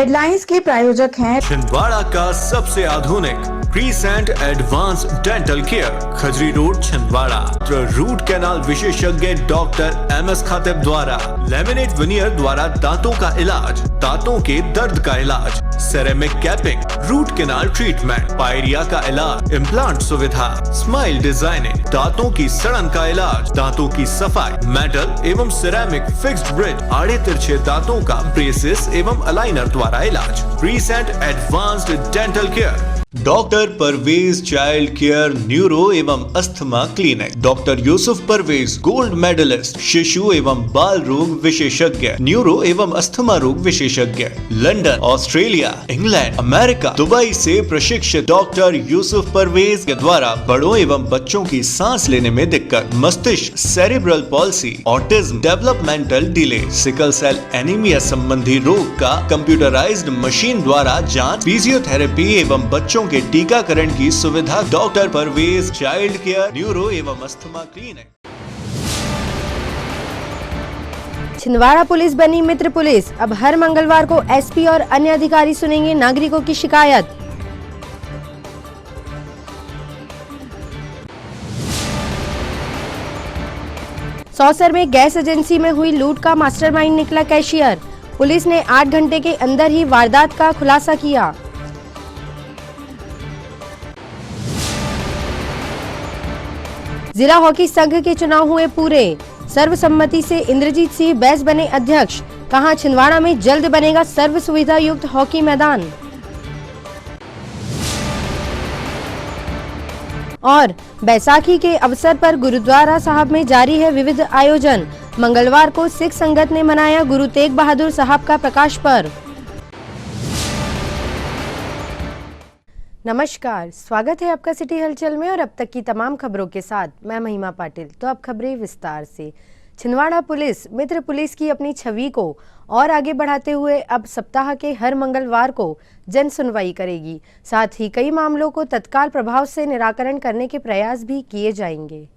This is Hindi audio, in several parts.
हेडलाइंस के प्रायोजक हैं छिंदवाड़ा का सबसे आधुनिक crescent advance dental care, Khajri road, Chhindwara. Root canal विशेषज्ञ डॉक्टर MS खातिब द्वारा लेमिनेट विनियर द्वारा दांतों का इलाज, दांतों के दर्द का इलाज, ceramic capping, root canal treatment, pyorrhoea का इलाज, इम्प्लांट सुविधा, स्माइल डिजाइनिंग, दांतों की सड़न का इलाज, दांतों की सफाई, मेटल एवं सिरेमिक फिक्स्ड ब्रिज, आड़े तिरछे दांतों का ब्रेसेस एवं अलाइनर द्वारा इलाज। Crescent advanced dental care, doctor Parvez child care neuro एवं asthma clinic, doctor Yusuf Parvez gold medalist, शिशु एवं बाल रोग विशेषज्ञ, न्यूरो एवं अस्थमा रोग विशेषज्ञ, London, Australia, England, America, Dubai से प्रशिक्षित डॉक्टर यूसुफ परवेज के द्वारा बड़ों एवं बच्चों की सांस लेने में दिक्कत, मस्तिष्क, cerebral palsy, autism, developmental delay, sickle cell anaemia संबंधी रोग का कंप्यूटराइज्ड मशीन द्वारा जांच, फिजियोथेरेपी एवं बच्चों के टीकाकरण की सुविधा। Doctor Parvez child care neuro एवं अस्थमा क्लिनिक। छिंदवाड़ा पुलिस बनी मित्र पुलिस। अब हर मंगलवार को SP और अन्य अधिकारी सुनेंगे नागरिकों की शिकायत। सौसर में गैस एजेंसी में हुई लूट का मास्टरमाइंड निकला कैशियर। पुलिस ने 8 घंटे के अंदर ही वारदात का खुलासा किया। जिला हॉकी संघ के चुनाव हुए पूरे। सर्वसम्मति से इंद्रजीत सिंह बैस बने अध्यक्ष। कहां छिंदवाड़ा में जल्द बनेगा सर्व सुविधा युक्त हॉकी मैदान। और बैसाखी के अवसर पर गुरुद्वारा साहब में जारी है विविध आयोजन। मंगलवार को सिख संगत ने मनाया गुरु तेग बहादुर साहब का प्रकाश पर्व। नमस्कार, स्वागत है आपका सिटी हलचल में और अब तक की तमाम खबरों के साथ मैं महिमा पाटिल। तो अब खबरें विस्तार से। छिंदवाड़ा पुलिस मित्र पुलिस की अपनी छवि को और आगे बढ़ाते हुए अब सप्ताह के हर मंगलवार को जन सुनवाई करेगी। साथ ही कई मामलों को तत्काल प्रभाव से निराकरण करने के प्रयास भी किए जाएंगे।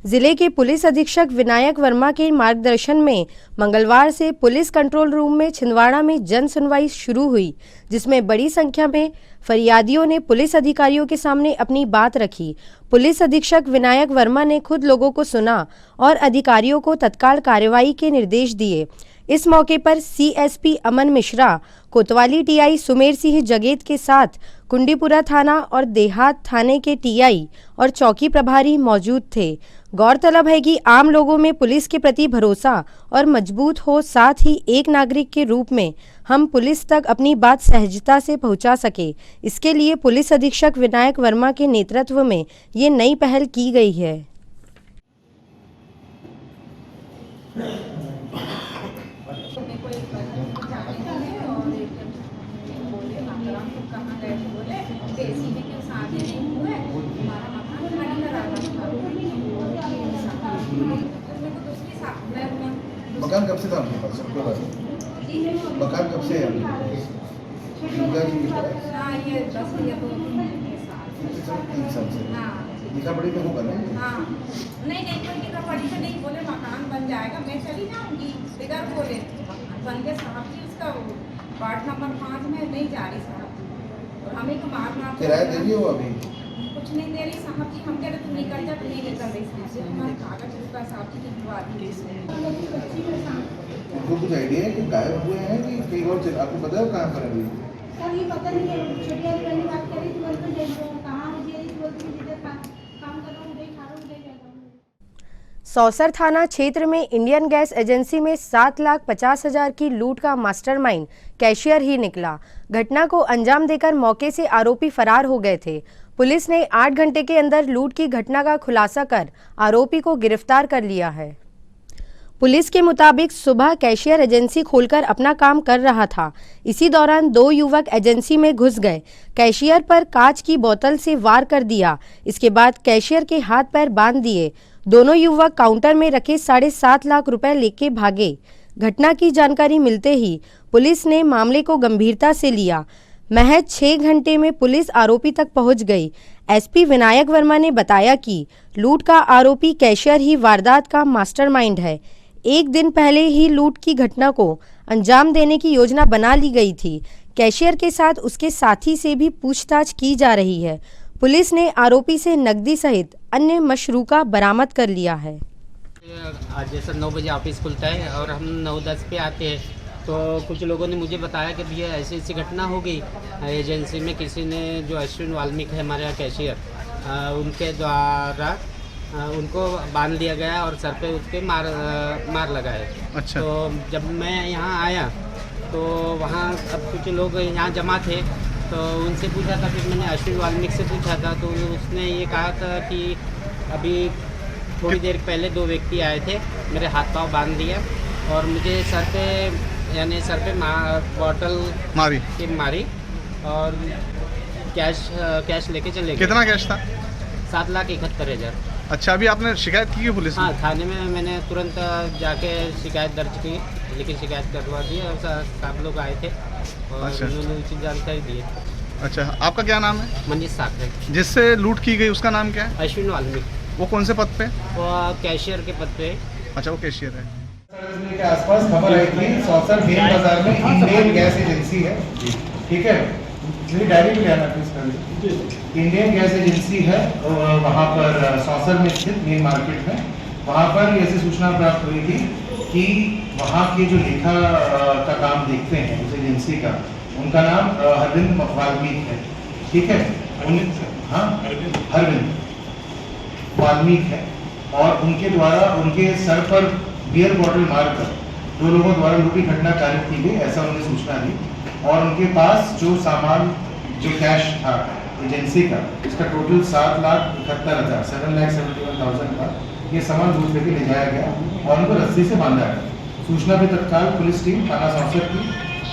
जिले के पुलिस अधीक्षक विनायक वर्मा के मार्गदर्शन में मंगलवार से पुलिस कंट्रोल रूम में छिंदवाड़ा में जन सुनवाई शुरू हुई, जिसमें बड़ी संख्या में फरियादियों ने पुलिस अधिकारियों के सामने अपनी बात रखी। पुलिस अधीक्षक विनायक वर्मा ने खुद लोगों को सुना और अधिकारियों को तत्काल कार्रवाई के निर्देश दिए। इस मौके पर CSP अमन मिश्रा, कोतवाली TI सुमेर सिंह जगेत के साथ कुंडीपुरा थाना और देहात थाने के TI और चौकी प्रभारी मौजूद थे। गौरतलब है कि आम लोगों में पुलिस के प्रति भरोसा और मजबूत हो, साथ ही एक नागरिक के रूप में हम पुलिस तक अपनी बात सहजता से पहुंचा सके, इसके लिए पुलिस अधीक्षक विनायक वर्मा के नेतृत्व में ये नई पहल की गई है। मकान कब से था आपके पास? सबको बता। मकान कब से है आपके पास? ये 10 या 3 साल से। लिखा पढ़ी में होगा ना? हाँ, नहीं कोई लिखा पढ़ी में नहीं। बोले मकान बन जाएगा, मैं चली जाऊंगी। इधर बोले बन गया साहब जी, उसका वार्ड नंबर 5 में नहीं जा रही साहब, और हमें तो मार किराया दे रही हो अभी? कुछ नहीं दे रही साहब जी। हम कह रहे तुम निकल जा, तुम नहीं निकल रही साहब जी। हमारे कागज उसका साहब जी दिखवा दीजिए। उनको कुछ आइडिया है कि गायब हुए हैं कि कहीं और? आपको पता है कहाँ पर अभी? सर ये पता नहीं है। छोटी वाली बहन बात कर रही थी, बोलते कहाँ मुझे बोलती जिधर काम कर रहा हूँ उधर खा रहा हूँ उधर जा रहा हूँ। सौसर थाना क्षेत्र में इंडियन गैस एजेंसी में 7,50,000 की लूट का मास्टरमाइंड कैशियर ही निकला। घटना को अंजाम देकर मौके से आरोपी फरार हो गए थे। पुलिस ने 8 घंटे के अंदर लूट की घटना का खुलासा कर आरोपी को गिरफ्तार कर लिया है। पुलिस के मुताबिक सुबह कैशियर एजेंसी खोलकर अपना काम कर रहा था। इसी दौरान 2 युवक एजेंसी में घुस गए, कैशियर पर कांच की बोतल से वार कर दिया। इसके बाद कैशियर के हाथ पैर बांध दिए। दोनों युवक काउंटर में रखे 7.5 लाख रुपए लेके भागे। घटना की जानकारी मिलते ही पुलिस ने मामले को गंभीरता से लिया। महज 6 घंटे में पुलिस आरोपी तक पहुंच गई। SP विनायक वर्मा ने बताया कि लूट का आरोपी कैशियर ही वारदात का मास्टरमाइंड है। एक दिन पहले ही लूट की घटना को अंजाम देने की योजना बना ली गई थी। कैशियर के साथ उसके साथी से भी पूछताछ की जा रही है। पुलिस ने आरोपी से नकदी सहित अन्य मशरूका बरामद कर लिया है। आज जैसा 9 बजे ऑफिस खुलता है और हम 9:10 पे आते हैं, तो कुछ लोगों ने मुझे बताया कि भैया ऐसी ऐसी घटना हो गई एजेंसी में, किसी ने जो अश्विन वाल्मीकि है हमारे यहाँ कैशियर, उनके द्वारा उनको बांध लिया गया और सर पे उसके मार लगा है। अच्छा। तो जब मैं यहाँ आया तो वहाँ अब कुछ लोग यहाँ जमा थे, तो उनसे पूछा था, फिर मैंने अश्विन वाल्मीकि से पूछा था, तो उसने ये कहा था कि अभी थोड़ी देर पहले 2 व्यक्ति आए थे, मेरे हाथ पांव बांध दिया और मुझे सर पे बॉटल मारी और कैश लेके चले गए। कितना कैश था? 7,71,000। अच्छा, अभी आपने शिकायत की है पुलिस में? हाँ, थाने में मैंने तुरंत जाके शिकायत दर्ज की, लेकिन शिकायत करवा दी और सब लोग आए थे और अच्छा। उन्होंने उचित जानकारी दी। अच्छा, आपका क्या नाम है? मनीष साकरे। जिससे लूट की गई उसका नाम क्या है? अश्विन वाल्मीकि। वो कौन से पद पे? वो कैशियर के पद पे। अच्छा, वो कैशियर है। के आसपास खबर आई थी सौसर मेन बाजार में इंडियन गैस एजेंसी है, ठीक है, मेरी डायरी में आना प्लीज। इंडियन गैस एजेंसी है वहाँ पर सौसर में स्थित मेन मार्केट में। वहाँ पर ऐसी सूचना प्राप्त हुई थी कि वहाँ के जो लेखा का काम देखते हैं उस एजेंसी का, उनका नाम अरविंद वाल्मीकि है, ठीक है। हाँ, अरविंद वाल्मीकि है और उनके द्वारा उनके सर पर बियर बॉटल मारकर 2 लोगों द्वारा लूट की घटना कारित की गई, ऐसा उन्होंने सूचना दी। और उनके पास जो सामान, जो कैश था एजेंसी का, इसका टोटल 7,71,000 7,71,000 का ये सामान लूट करके ले जाया गया और उनको रस्सी से बांधा गया। सूचना पे तत्काल पुलिस टीम थाना सौसर की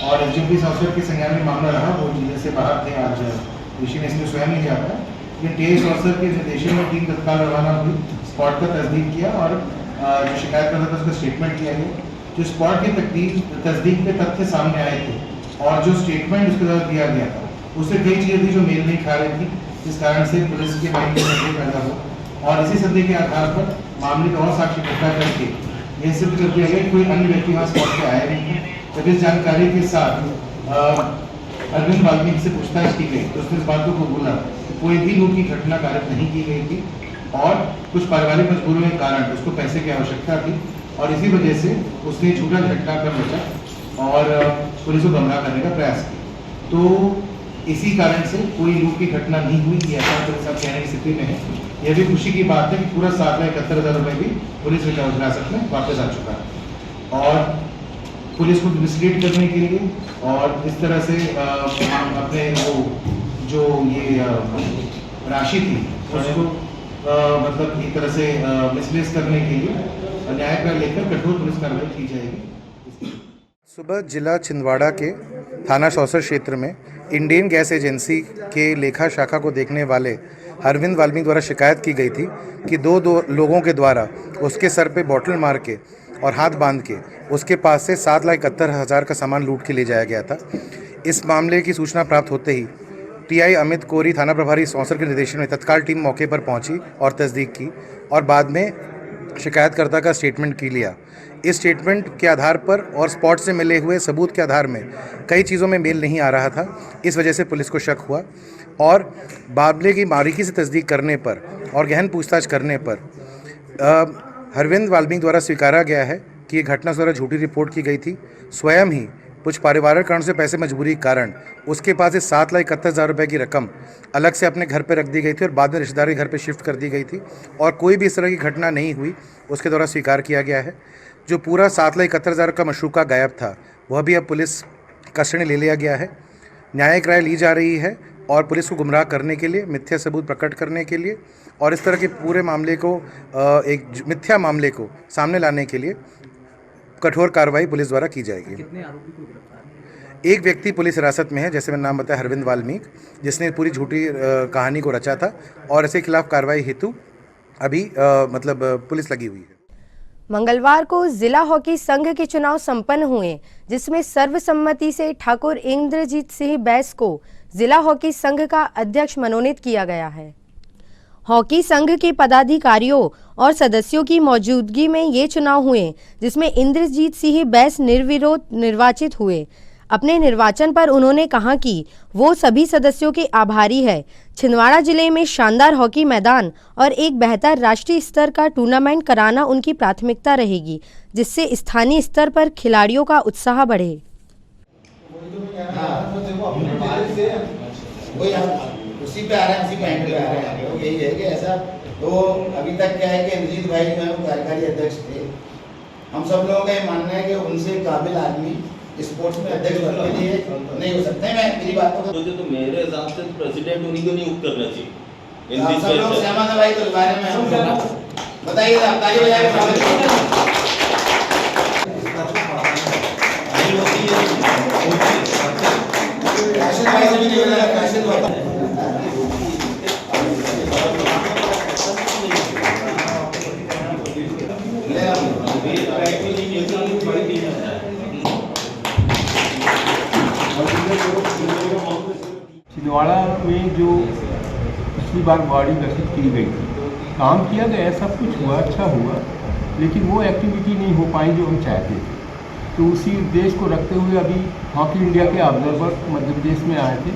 और एसडीओपी सौसर के संज्ञान में मामला रहा। वो जिले से बाहर थे, आज ऋषि ने इसमें स्वयं नहीं जाता, लेकिन टीआई सौसर के निर्देशन में टीम तत्काल रवाना हुई, स्पॉट का तस्दीक किया और जो शिकायत करता था उसका स्टेटमेंट किया गया। जो स्पॉट की तस्दीक पे तथ्य सामने आए थे और जो स्टेटमेंट उसके द्वारा दिया गया था उससे कई चीज़ें थी जो मेल नहीं खा रही थी, जिस कारण से पुलिस के माइंड में संदेह पैदा हुआ और इसी संदेह के आधार पर मामले का और साक्ष्य इकट्ठा करके यह सिद्ध कर दिया गया कोई अन्य व्यक्ति वहाँ स्पॉट पे आया नहीं था। जब इस जानकारी के साथ अरविंद वाल्मीकि से पूछताछ की गई तो उसने इस बात को बोला कोई भी लूट की घटना कारित नहीं की गई थी और कुछ पारिवारिक मजबूरियों के कारण उसको पैसे की आवश्यकता थी और इसी वजह से उसने झूठा घटना कर बचा और पुलिस को गुमराह करने का प्रयास किया। तो इसी कारण से कोई लूट की घटना नहीं हुई, ऐसा पुलिस अब कहने की स्थिति में है। यह भी खुशी की बात है कि पूरा 7,71,000 रुपये भी पुलिस हिरासत में वापस आ चुका है और पुलिस को मिसलीड करने के लिए और इस तरह से अपने वो जो ये राशि थी उसको मतलब एक तरह से मिसप्लेस करने के लिए न्याय पर लेकर कठोर पुलिस कार्रवाई की जाएगी। सुबह जिला छिंदवाड़ा के थाना सौसर क्षेत्र में इंडियन गैस एजेंसी के लेखा शाखा को देखने वाले अरविंद वाल्मीकि द्वारा शिकायत की गई थी कि दो लोगों के द्वारा उसके सर पे बॉटल मार के और हाथ बांध के उसके पास से 7,71,000 का सामान लूट के ले जाया गया था। इस मामले की सूचना प्राप्त होते ही टीआई अमित कोरी थाना प्रभारी सौसर के निर्देशन में तत्काल टीम मौके पर पहुंची और तस्दीक की और बाद में शिकायतकर्ता का स्टेटमेंट की लिया। इस स्टेटमेंट के आधार पर और स्पॉट से मिले हुए सबूत के आधार में कई चीज़ों में मेल नहीं आ रहा था, इस वजह से पुलिस को शक हुआ और मामले की बारीकी से तस्दीक करने पर और गहन पूछताछ करने पर अरविंद वाल्मीकि द्वारा स्वीकारा गया है कि ये घटना द्वारा झूठी रिपोर्ट की गई थी। स्वयं ही कुछ पारिवारिक कारण से पैसे मजबूरी के कारण उसके पास इस 7,71,000 रुपये की रकम अलग से अपने घर पर रख दी गई थी और बाद में रिश्तेदार के घर पर शिफ्ट कर दी गई थी और कोई भी इस तरह की घटना नहीं हुई, उसके द्वारा स्वीकार किया गया है। जो पूरा 7,71,000 का मशरूका गायब था वह भी अब पुलिस कस्टडी ले लिया गया है। न्यायिक राय ली जा रही है और पुलिस को गुमराह करने के लिए, मिथ्या सबूत प्रकट करने के लिए और इस तरह के पूरे मामले को एक मिथ्या मामले को सामने लाने के लिए कठोर कार्रवाई पुलिस द्वारा की जाएगी। कितने आरोपी को गिरफ्तार? एक व्यक्ति पुलिस हिरासत में है, जैसे मैंने नाम बताया अरविंद वाल्मीकि, जिसने पूरी झूठी कहानी को रचा था और इसके खिलाफ कार्रवाई हेतु अभी पुलिस लगी हुई है। मंगलवार को जिला हॉकी संघ के चुनाव संपन्न हुए, जिसमें सर्वसम्मति से ठाकुर इंद्रजीत सिंह बैस को जिला हॉकी संघ का अध्यक्ष मनोनीत किया गया है। हॉकी संघ के पदाधिकारियों और सदस्यों की मौजूदगी में ये चुनाव हुए, जिसमें इंद्रजीत सिंह बैस निर्विरोध निर्वाचित हुए। अपने निर्वाचन पर उन्होंने कहा कि वो सभी सदस्यों के आभारी है। छिंदवाड़ा जिले में शानदार हॉकी मैदान और एक बेहतर राष्ट्रीय स्तर का टूर्नामेंट कराना उनकी प्राथमिकता रहेगी, जिससे स्थानीय स्तर पर खिलाड़ियों का उत्साह बढ़े। उसी पे आ रहा है, उसी पॉइंट पे आ रहा है। तो यही है कि ऐसा तो अभी तक क्या है कि इंद्रजीत भाई जो है वो कार्यकारी अध्यक्ष थे। हम सब लोगों का ये मानना है कि उनसे काबिल आदमी स्पोर्ट्स में अध्यक्ष बनने के लिए नहीं हो सकते। मैं मेरी बातों को तो मेरे हिसाब से प्रेसिडेंट उन्हीं को नियुक्त करना चाहिए। आप सब लोग सहमत है भाई? तो इस बारे में हम बताइए, आप ताली बजाएं। राशन भाई से भी नहीं हो रहा है, राशन भाई छिंदवाड़ा में जो पिछली बार बॉडी गठित की गई थी, काम किया गया, सब कुछ हुआ, अच्छा हुआ, लेकिन वो एक्टिविटी नहीं हो पाई जो हम चाहते थे। तो उसी उद्देश्य को रखते हुए अभी हॉकी इंडिया के ऑब्जर्वर मध्य प्रदेश में आए थे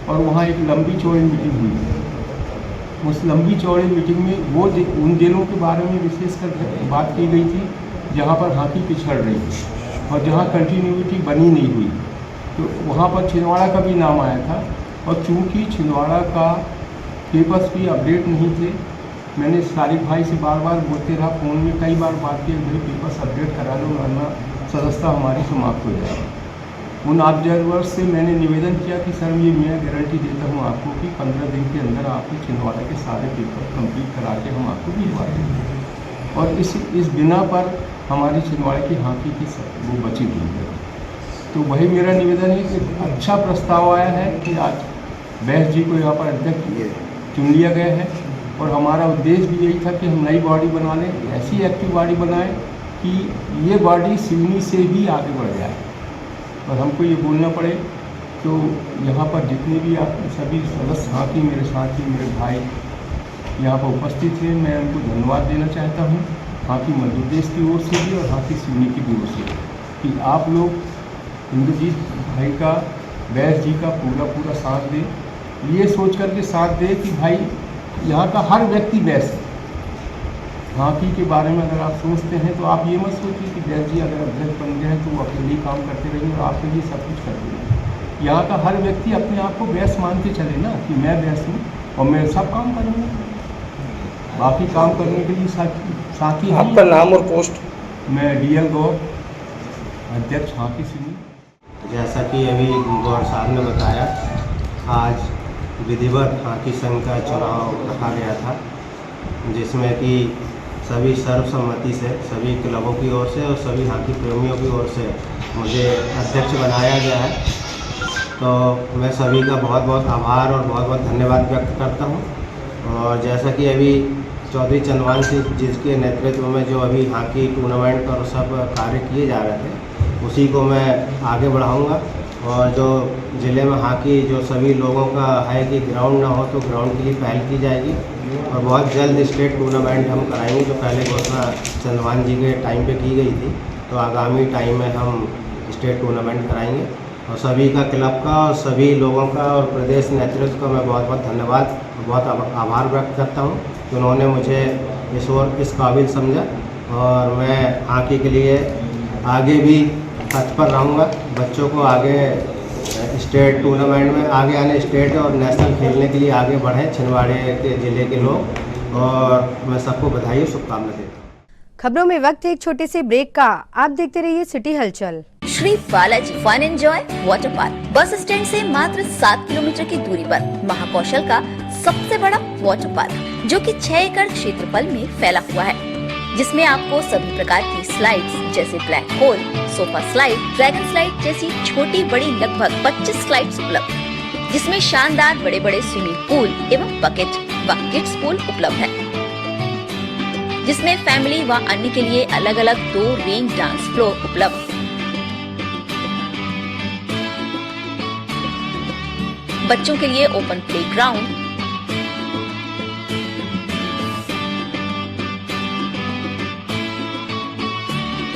और वहाँ एक लंबी चौड़ी मीटिंग हुई थी। उस लंबी चौड़ी मीटिंग में वो उन जिलों के बारे में विशेषकर बात की गई थी जहाँ पर हॉकी पिछड़ रही थी और जहाँ कंटिन्यूटी बनी नहीं हुई। तो वहाँ पर छिंदवाड़ा का भी नाम आया था और चूँकि छिंदवाड़ा का पेपर्स भी अपडेट नहीं थे, मैंने सारिक भाई से बार बार बोलते रहा, फ़ोन में कई बार बात की, मेरे पेपर्स अपडेट करा लो वरना सदस्यता हमारी समाप्त हो जाएगी। उन ऑब्जर्वर्स से मैंने निवेदन किया कि सर ये मैं गारंटी देता हूँ आपको कि 15 दिन के अंदर आपको छिंदवाड़ा के सारे पेपर कंप्लीट करा के हम आपको भिजवा देंगे। और इस बिना पर हमारी छिंदवाड़ा की हॉकी की वो बची हुई है। तो वही मेरा निवेदन है कि अच्छा प्रस्ताव आया है कि आज बैस जी को यहाँ पर अध्यक्ष चुन लिया गया है और हमारा उद्देश्य भी यही था कि हम नई बॉडी बना लें, ऐसी एक्टिव बॉडी बनाएं कि ये बॉडी सिवनी से भी आगे बढ़ जाए। और हमको ये बोलना पड़े तो यहाँ पर जितने भी आप सभी सदस्य हॉकी मेरे साथी मेरे भाई यहाँ पर उपस्थित हैं, मैं उनको धन्यवाद देना चाहता हूँ, हॉकी मध्य प्रदेश की ओर से भी और हॉकी सिवनी की भी ओर से, कि आप लोग इंद्रजीत भाई का, बैस जी का पूरा साथ दें। ये सोच कर के साथ दें कि भाई यहाँ का हर व्यक्ति बैस है। हॉकी के बारे में अगर आप सोचते हैं तो आप ये मत सोचिए कि बैस जी अगर अध्यक्ष बन गए हैं तो वो अकेले ही काम करते रहेंगे और आपके लिए सब कुछ करते रहेंगे। यहाँ का हर व्यक्ति अपने आप को बैस मान के चले ना कि मैं बैस हूँ और मैं सब काम करूँगा। बाकी काम करने के लिए साथी आपका नाम और पोस्ट? मैं DL गौर, अध्यक्ष हॉकी सिवनी। जैसा कि अभी गौर साहब ने बताया, आज विधिवत हॉकी संघ का चुनाव रखा गया था, जिसमें कि सभी सर्वसम्मति से सभी क्लबों की ओर से और सभी हॉकी प्रेमियों की ओर से मुझे अध्यक्ष बनाया गया है। तो मैं सभी का बहुत बहुत आभार और बहुत बहुत धन्यवाद व्यक्त करता हूँ। और जैसा कि अभी चौधरी चंदवान सिंह जिसके नेतृत्व में जो अभी हॉकी टूर्नामेंट और सब कार्य किए जा रहे थे, उसी को मैं आगे बढ़ाऊंगा। और जो ज़िले में हॉकी जो सभी लोगों का है कि ग्राउंड ना हो तो ग्राउंड के लिए पहल की जाएगी और बहुत जल्द स्टेट टूर्नामेंट हम कराएंगे, जो पहले घोषणा चंदवान जी के टाइम पे की गई थी। तो आगामी टाइम में हम स्टेट टूर्नामेंट कराएंगे और सभी का क्लब का और सभी लोगों का और प्रदेश नेतृत्व का मैं बहुत बहुत धन्यवाद बहुत आभार व्यक्त करता हूँ कि उन्होंने मुझे इस काबिल समझा। और मैं हॉकी के लिए आगे भी तत्पर रहूँगा, बच्चों को आगे स्टेट टूर्नामेंट में आगे आने, स्टेट और नेशनल खेलने के लिए आगे बढ़ें छिंदवाड़े के ज़िले के लोग। और मैं सबको बधाई और शुभकामनाएं देता हूँ। खबरों में वक्त है एक छोटे से ब्रेक का। आप देखते रहिए city Halchal. Shri Balaji fun enjoy water park bus stand से मात्र 7 किलोमीटर की दूरी पर महाकौशल का सबसे बड़ा वाटर पार्क, जो कि 6 एकड़ क्षेत्रफल में फैला हुआ है, जिसमें आपको सभी प्रकार की स्लाइड्स जैसे black hole, sofa slide, dragon slide जैसी छोटी बड़ी लगभग 25 स्लाइड्स उपलब्ध, जिसमें शानदार बड़े बड़े स्विमिंग पूल एवं बकेट व किड्स पूल उपलब्ध है, जिसमें फैमिली व अन्य के लिए अलग अलग 2 रेन डांस फ्लोर उपलब्ध। बच्चों के लिए ओपन प्लेग्राउंड,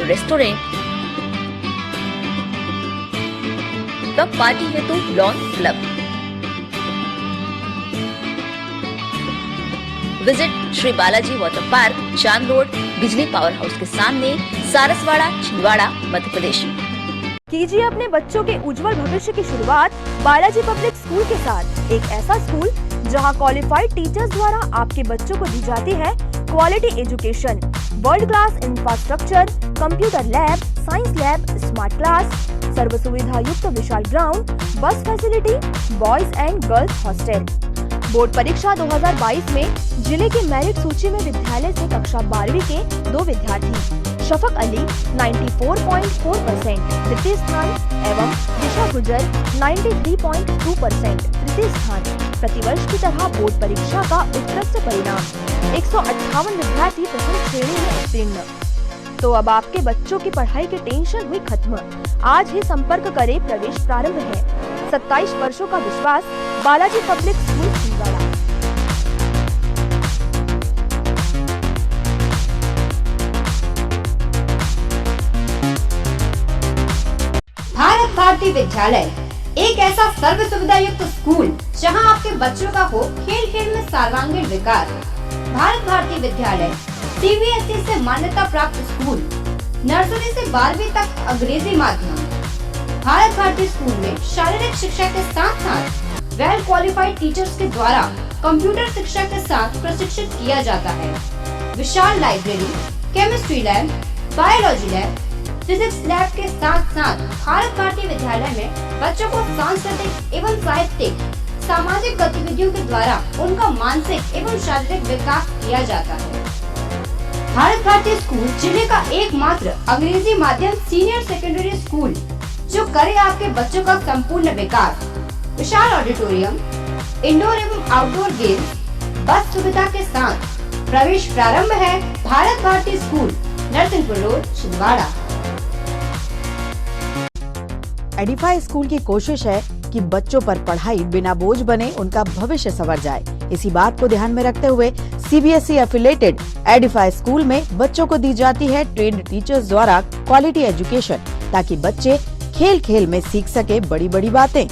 रेस्टोरेंट व पार्टी हेतु lawn club. Visit Shri Balaji water park, चांद रोड, बिजली पावर हाउस के सामने, सारसवाड़ा, छिंदवाड़ा, मध्य प्रदेश। कीजिए अपने बच्चों के उज्जवल भविष्य की शुरुआत बालाजी पब्लिक स्कूल के साथ। एक ऐसा स्कूल जहां क्वालिफाइड टीचर्स द्वारा आपके बच्चों को दी जाती है quality education, world class infrastructure, computer lab, science lab, smart class, सर्व सुविधा युक्त विशाल ground, bus facility, boys and girls hostel. Board परीक्षा 2022 में जिले के मेरिट सूची में विद्यालय से कक्षा 12वीं के 2 विद्यार्थी शफक अली 94.4% द्वितीय स्थान एवं दिशा गुजर 93.2% तृतीय स्थान। प्रतिवर्ष की तरह बोर्ड परीक्षा का उत्कृष्ट परिणाम 158 विद्यार्थी प्रथम श्रेणी में उत्तीर्ण। तो अब आपके बच्चों की पढ़ाई की टेंशन हुई खत्म। आज ही संपर्क करें, प्रवेश प्रारंभ है। 27 वर्षों का विश्वास, बालाजी पब्लिक स्कूल छिंदवाड़ा। भारत भारती विद्यालय एक ऐसा सर्व सुविधा युक्त स्कूल जहां आपके बच्चों का हो खेल खेल में सर्वांगीण विकास। भारत भारती विद्यालय सीबीएसई से मान्यता प्राप्त स्कूल, नर्सरी से 12वीं तक अंग्रेजी माध्यम। भारत भारती स्कूल में शारीरिक शिक्षा के साथ साथ वेल क्वालिफाइड टीचर्स के द्वारा कंप्यूटर शिक्षा के साथ प्रशिक्षित किया जाता है। विशाल library, chemistry lab, biology lab, physics lab के साथ साथ भारत भारती विद्यालय में बच्चों को सांस्कृतिक एवं साहित्यिक सामाजिक गतिविधियों के द्वारा उनका मानसिक एवं शारीरिक विकास किया जाता है। भारत भारती स्कूल जिले का एकमात्र अंग्रेजी माध्यम सीनियर सेकेंडरी स्कूल जो करे आपके बच्चों का संपूर्ण विकास। विशाल ऑडिटोरियम, इंडोर एवं आउटडोर गेम्स, बस सुविधा के साथ। प्रवेश प्रारंभ है। Bharat Bharati school, Narsinghpur road, Chhindwara. Edify school की कोशिश है कि बच्चों पर पढ़ाई बिना बोझ बने उनका भविष्य संवर जाए। इसी बात को ध्यान में रखते हुए सीबीएसई एफिलेटेड एडिफाई स्कूल में बच्चों को दी जाती है ट्रेन्ड टीचर्स द्वारा क्वालिटी एजुकेशन, ताकि बच्चे खेल खेल में सीख सके बड़ी बड़ी बातें।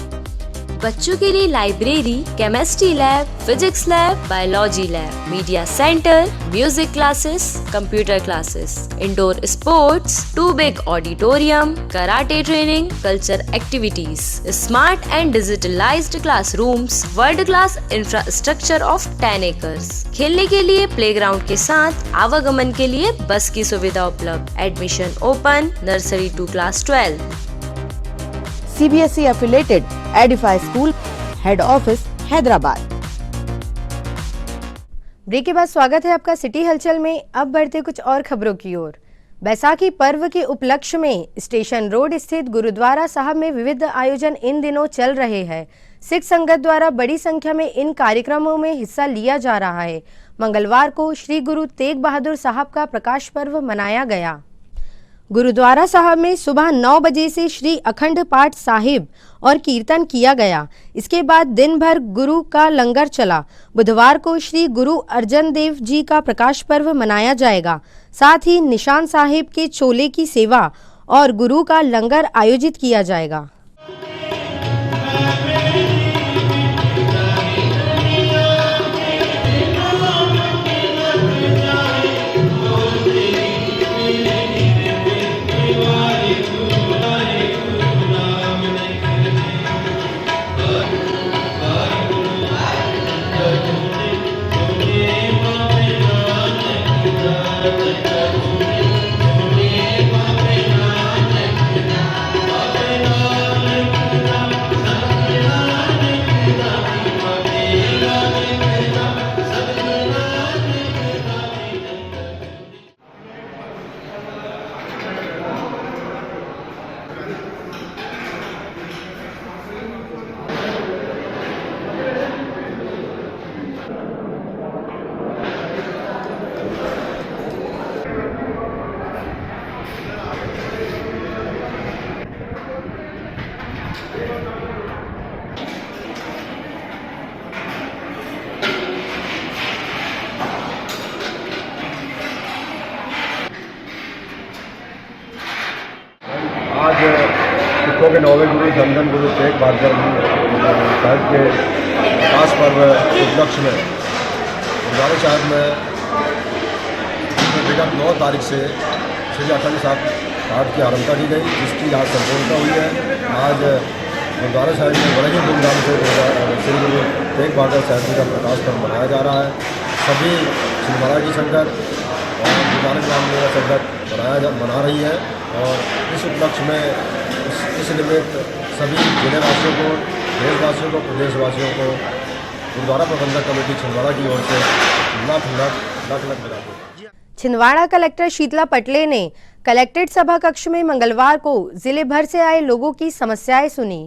बच्चों के लिए library, chemistry lab, physics lab, biology lab, media centre, music classes, computer classes, indoor sports, 2 big auditorium, karate training, culture activities, smart and digitalised classrooms, world class infrastructure of 10 acres. खेलने के लिए प्लेग्राउंड के साथ आवागमन के लिए बस की सुविधा उपलब्ध। Admission open, nursery to class 12। CBSE affiliated Edify school, head office Hyderabad. Break के बाद स्वागत है आपका सिटी हलचल में। अब बढ़ते कुछ और खबरों की ओर। बैसाखी पर्व के उपलक्ष्य में स्टेशन रोड स्थित गुरुद्वारा साहब में विविध आयोजन इन दिनों चल रहे हैं। सिख संगत द्वारा बड़ी संख्या में इन कार्यक्रमों में हिस्सा लिया जा रहा है। मंगलवार को श्री गुरु तेग बहादुर साहब का प्रकाश पर्व मनाया गया। गुरुद्वारा साहब में सुबह 9 बजे से श्री अखंड पाठ साहिब और कीर्तन किया गया। इसके बाद दिन भर गुरु का लंगर चला। बुधवार को श्री गुरु अर्जन देव जी का प्रकाश पर्व मनाया जाएगा। साथ ही निशान साहिब के चोले की सेवा और गुरु का लंगर आयोजित किया जाएगा। के नौवे गुरु धन गुरु तेग बहादुर साहब के प्रकाश पर्व उपलक्ष्य में गुरुद्वारा साहब में विगत 9 तारीख से श्री अखंड साहब पाठ की आरंभता की गई, जिसकी आज संपूर्णता हुई है। आज गुरुद्वारा साहब में बड़े ही धूमधाम से श्री गुरु तेग बहादुर साहब जी का प्रकाश पर्व मनाया जा रहा है। सभी छिंदवाड़ा की संगत और गुरुद्वारा ग्राम मेला संगत मना रही है और इस उपलक्ष्य में इस निमित्त सभी जिलेवासियों को, देशवासियों को, प्रदेशवासियों को गुरुद्वारा प्रबंधक कमेटी छिंदवाड़ा की ओर से लाख बधाई। छिंदवाड़ा कलेक्टर शीतला पटले ने कलेक्ट्रेट सभा कक्ष में मंगलवार को जिले भर से आए लोगों की समस्याएं सुनी।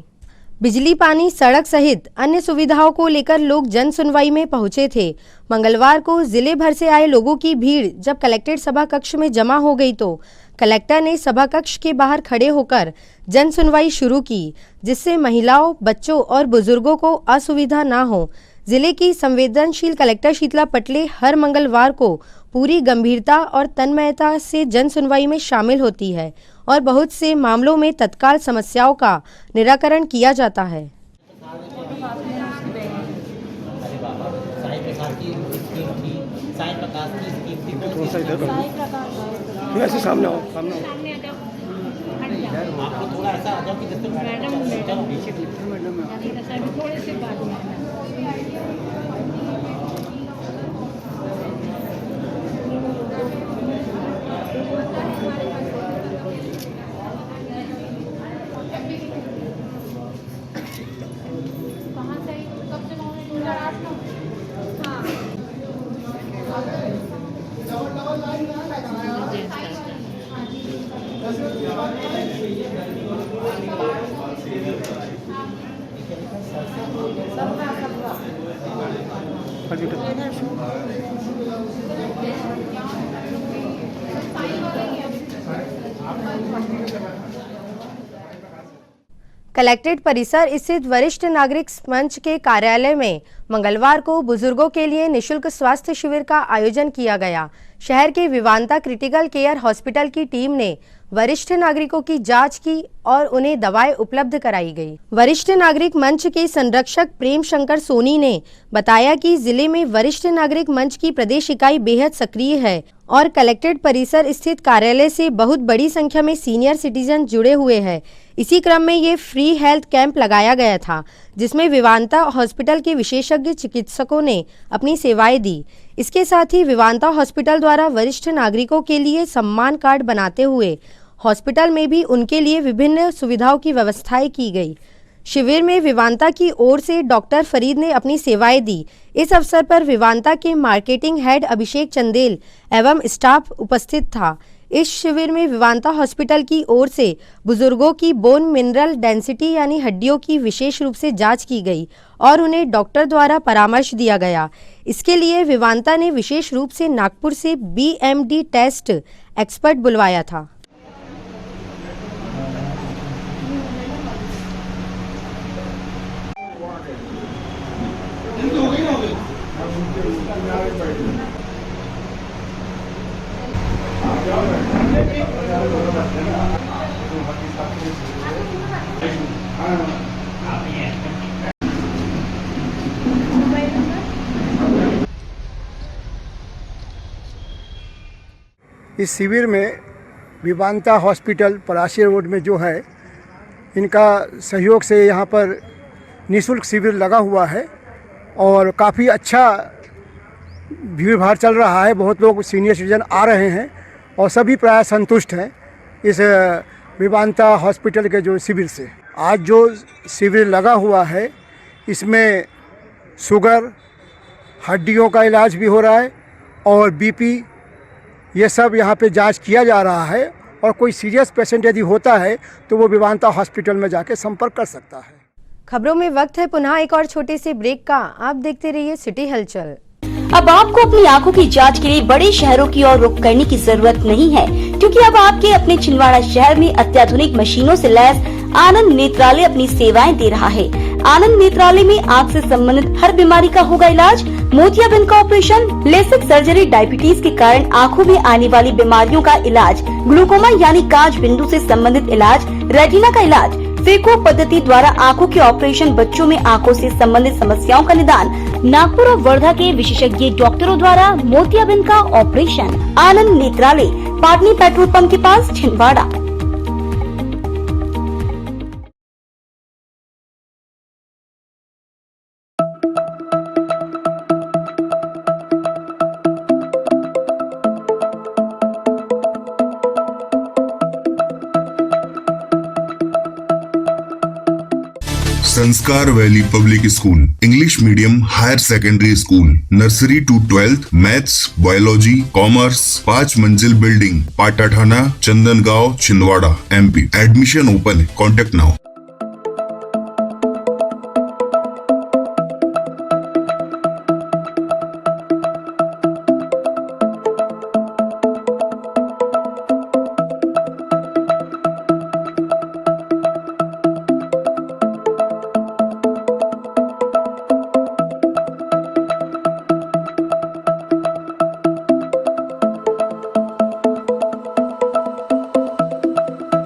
बिजली, पानी, सड़क सहित अन्य सुविधाओं को लेकर लोग जन सुनवाई में पहुंचे थे। मंगलवार को जिले भर से आए लोगों की भीड़ जब कलेक्ट्रेट सभा कक्ष में जमा हो गई तो कलेक्टर ने सभा कक्ष के बाहर खड़े होकर जन सुनवाई शुरू की, जिससे महिलाओं, बच्चों और बुजुर्गों को असुविधा न हो। जिले की संवेदनशील कलेक्टर शीतला पटले हर मंगलवार को पूरी गंभीरता और तन्मयता से जन सुनवाई में शामिल होती है और बहुत से मामलों में तत्काल समस्याओं का निराकरण किया जाता है। ऐसे सामने आओ, आपको थोड़ा ऐसा आ जाओ कि जिससे मैडम थोड़े से बात कलेक्ट्रेट परिसर स्थित वरिष्ठ नागरिक मंच के कार्यालय में मंगलवार को बुजुर्गों के लिए निशुल्क स्वास्थ्य शिविर का आयोजन किया गया। शहर के विवांता क्रिटिकल केयर हॉस्पिटल की टीम ने वरिष्ठ नागरिकों की जांच की और उन्हें दवाएं उपलब्ध कराई गई। वरिष्ठ नागरिक मंच के संरक्षक प्रेम शंकर सोनी ने बताया कि जिले में वरिष्ठ नागरिक मंच की प्रदेश इकाई बेहद सक्रिय है और कलेक्ट्रेट परिसर स्थित कार्यालय से बहुत बड़ी संख्या में सीनियर सिटीजन जुड़े हुए हैं। इसी क्रम में ये फ्री हेल्थ कैंप लगाया गया था, जिसमें विवांता हॉस्पिटल के विशेषज्ञ चिकित्सकों ने अपनी सेवाएं दी। इसके साथ ही विवांता हॉस्पिटल द्वारा वरिष्ठ नागरिकों के लिए सम्मान कार्ड बनाते हुए हॉस्पिटल में भी उनके लिए विभिन्न सुविधाओं की व्यवस्थाएं की गई। शिविर में विवांता की ओर से डॉक्टर फरीद ने अपनी सेवाएं दी। इस अवसर पर विवांता के मार्केटिंग हेड अभिषेक चंदेल एवं स्टाफ उपस्थित था। इस शिविर में विवांता हॉस्पिटल की ओर से बुजुर्गों की बोन मिनरल डेंसिटी यानी हड्डियों की विशेष रूप से जांच की गई और उन्हें डॉक्टर द्वारा परामर्श दिया गया। इसके लिए विवांता ने विशेष रूप से नागपुर से BMD टेस्ट एक्सपर्ट बुलवाया था। इस शिविर में विवांता हॉस्पिटल पलाशी रोड में जो है, इनका सहयोग से यहाँ पर निःशुल्क शिविर लगा हुआ है और काफ़ी अच्छा भीड़ भाड़ चल रहा है। बहुत लोग सीनियर सिटीजन आ रहे हैं और सभी प्राय संतुष्ट हैं इस विवांता हॉस्पिटल के जो शिविर से। आज जो शिविर लगा हुआ है, इसमें शुगर, हड्डियों का इलाज भी हो रहा है और BP ये सब यहाँ पे जांच किया जा रहा है और कोई सीरियस पेशेंट यदि होता है तो वो विवांता हॉस्पिटल में जाके संपर्क कर सकता है। खबरों में वक्त है पुनः एक और छोटे से ब्रेक का। आप देखते रहिए सिटी हलचल। अब आपको अपनी आंखों की जांच के लिए बड़े शहरों की ओर रुख करने की जरूरत नहीं है, क्योंकि अब आपके अपने छिंदवाड़ा शहर में अत्याधुनिक मशीनों से लैस आनंद नेत्रालय अपनी सेवाएं दे रहा है। आनंद नेत्रालय में आँख से संबंधित हर बीमारी का होगा इलाज। मोतियाबिंद का ऑपरेशन, लेसिक सर्जरी, डायबिटीज के कारण आँखों में आने वाली बीमारियों का इलाज, ग्लूकोमा यानी कांच बिंदु से संबंधित इलाज, रेटिना का इलाज, फेको पद्धति द्वारा आंखों के ऑपरेशन, बच्चों में आंखों से संबंधित समस्याओं का निदान। नागपुर और वर्धा के विशेषज्ञ डॉक्टरों द्वारा मोतियाबिंद का operation. Anand Netralaya, Patni petrol pump के पास, Chhindwara. Sanskar valley public school, English medium higher secondary school, nursery to 12th, maths, biology, commerce, 5 मंजिल building, Patathana, Chandangaon, Chhindwara, MP। Admission open है, कॉन्टेक्ट नाउ।